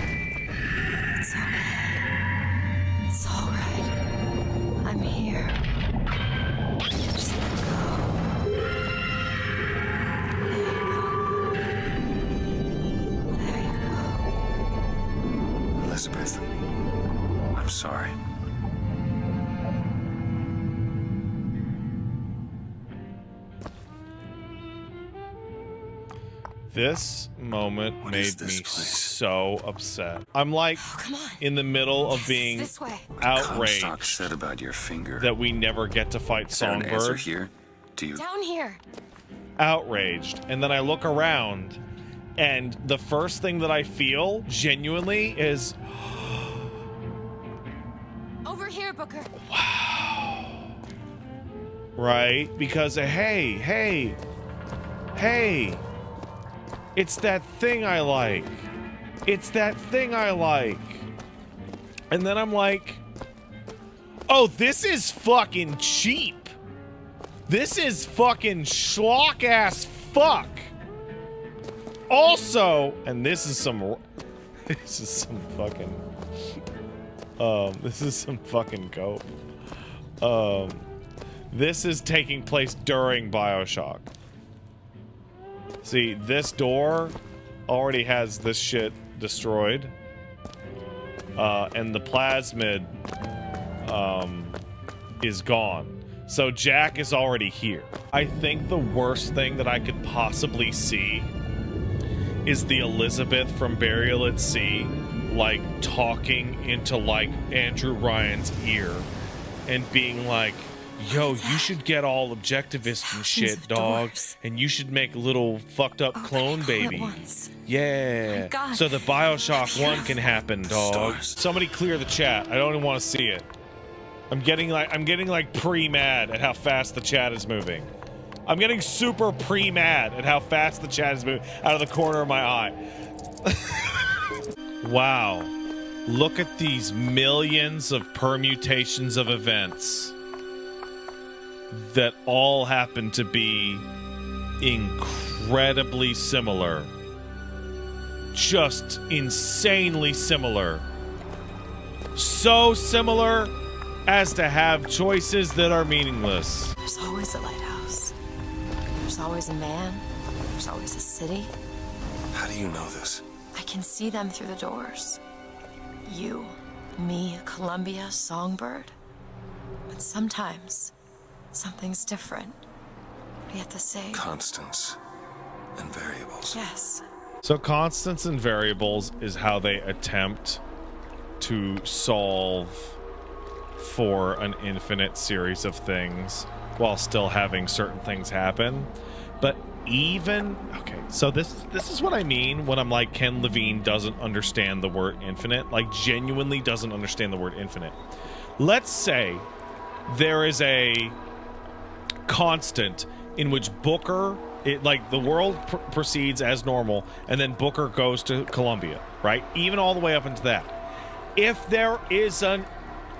It's okay. It's all right. I'm here. Just let go. There you go. Elizabeth, I'm sorry. This moment made me so upset. I'm like in the middle of being this way. outraged Comstock said about your finger. that we never get to fight Is there an answer Songbird. here? Do you? Down here. Outraged. And then I look around and the first thing that I feel genuinely is, Over here, Booker. right? Because hey, it's that thing I like. It's that thing I like. And then I'm like, oh, this is fucking cheap. This is fucking schlock ass fuck. Also, and this is some fucking cope. This is taking place during Bioshock. See, this door already has this shit destroyed. And the plasmid is gone. So Jack is already here. I think the worst thing that I could possibly see is the Elizabeth from Burial at Sea, like, talking into, like, Andrew Ryan's ear and being like, yo, you should get all objectivist and shit, dog. And you should make a little fucked up clone baby. Yeah. So the Bioshock 1 can happen, dog. Somebody clear the chat. I don't even want to see it. I'm getting like pre-mad at how fast the chat is moving. I'm getting super pre-mad at how fast the chat is moving out of the corner of my eye. Wow. Look at these millions of permutations of events that all happen to be incredibly similar. Just insanely similar. So similar as to have choices that are meaningless. There's always a lighthouse. There's always a man. There's always a city. How do you know this? I can see them through the doors. You, me, Columbia, Songbird. But sometimes, something's different, yet the same. Constants and variables. Yes. So constants and variables is how they attempt to solve for an infinite series of things while still having certain things happen. But even okay, so this is what I mean when I'm like Ken Levine doesn't understand the word infinite, like genuinely doesn't understand the word infinite. Let's say there is a constant in which Booker, like the world proceeds as normal and then Booker goes to Columbia, right? Even all the way up into that. If there is an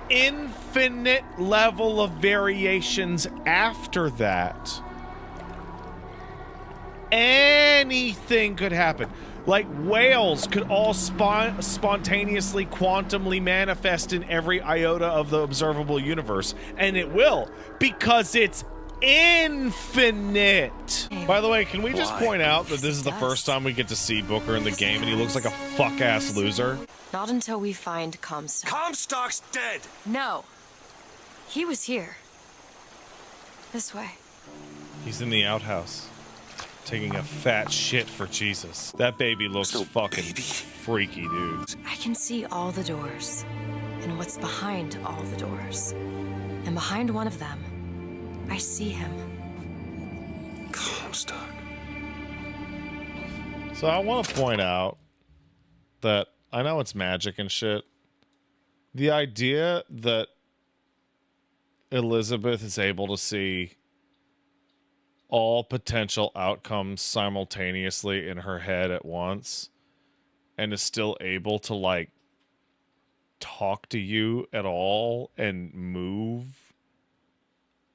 infinite level of variations after that, anything could happen. Like whales could all spontaneously quantumly manifest in every iota of the observable universe, and it will, because it's infinite. By the way, can we just point out that this is the first time we get to see Booker in the game and he looks like a fuck-ass loser? Not until we find Comstock. Comstock's dead! No. He was here. This way. He's in the outhouse. Taking a fat shit for Jesus. That baby looks fucking freaky, dude. I can see all the doors. And what's behind all the doors. And behind one of them, I see him. Comstock. So I want to point out that I know it's magic and shit. The idea that Elizabeth is able to see all potential outcomes simultaneously in her head at once and is still able to, like, talk to you at all and move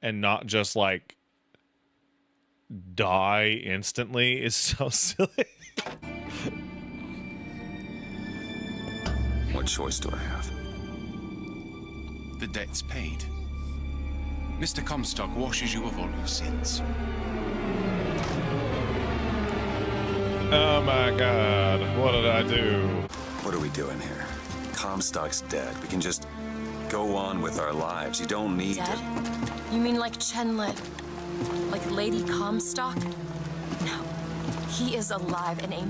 and not just, like, die instantly is so silly. What choice do I have? The debt's paid. Mr. Comstock washes you of all your sins. Oh my god, what did I do? What are we doing here? Comstock's dead. We can just go on with our lives. You don't need Dead? to... You mean like Chen Lin? Like Lady Comstock? No. He is alive in a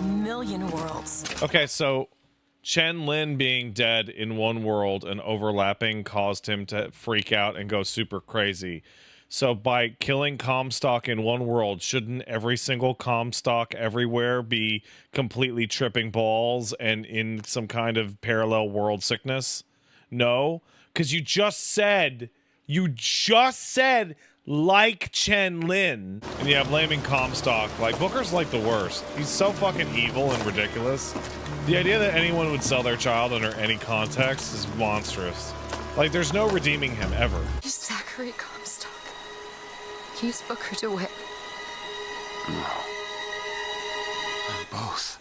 million worlds. Okay, so Chen Lin being dead in one world and overlapping caused him to freak out and go super crazy. So by killing Comstock in one world, shouldn't every single Comstock everywhere be completely tripping balls and in some kind of parallel world sickness? No, because you just said like Chen Lin. And yeah, blaming Comstock. Like, Booker's like the worst. He's so fucking evil and ridiculous. The idea that anyone would sell their child under any context is monstrous. Like, there's no redeeming him ever. He's Zachary Comstock. He's Booker DeWitt. No. And both.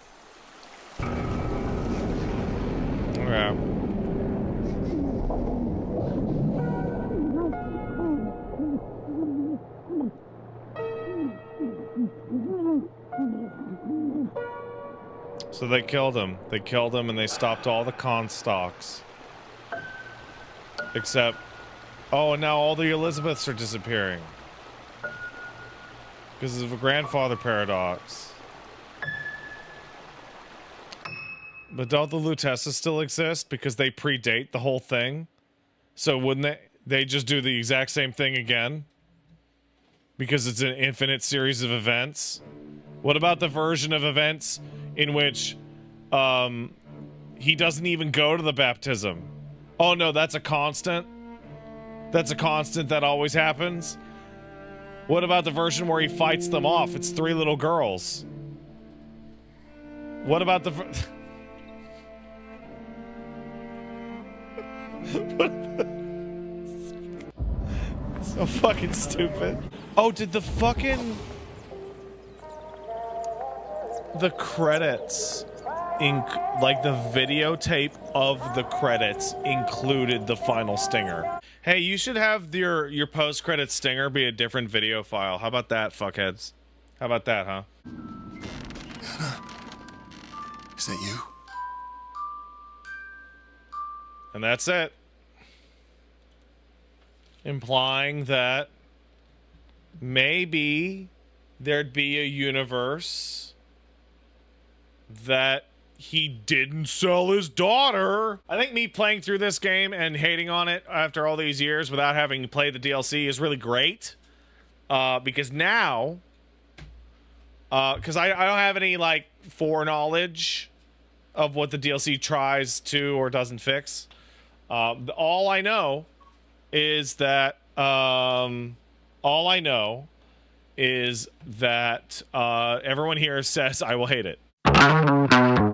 Okay. So they killed him. They killed him and they stopped all the Comstocks. Except, oh, and now all the Elizabeths are disappearing. Because of a grandfather paradox. But don't the Lutessas still exist? Because they predate the whole thing? So wouldn't they just do the exact same thing again? Because it's an infinite series of events? What about the version of events in which he doesn't even go to the baptism? Oh no, that's a constant? That's a constant that always happens? What about the version where he fights them off? It's 3 little girls. What about the... So fucking stupid. Oh, did the fucking... The credits... like the videotape of the credits included the final stinger. Hey, you should have your post-credit stinger be a different video file. How about that, fuckheads? How about that, huh? Anna, is that you? And that's it. Implying that maybe there'd be a universe that he didn't sell his daughter. I think me playing through this game and hating on it after all these years without having played the DLC is really great. Because now, because I don't have any, like, foreknowledge of what the DLC tries to or doesn't fix. All I know is that, everyone here says I will hate it.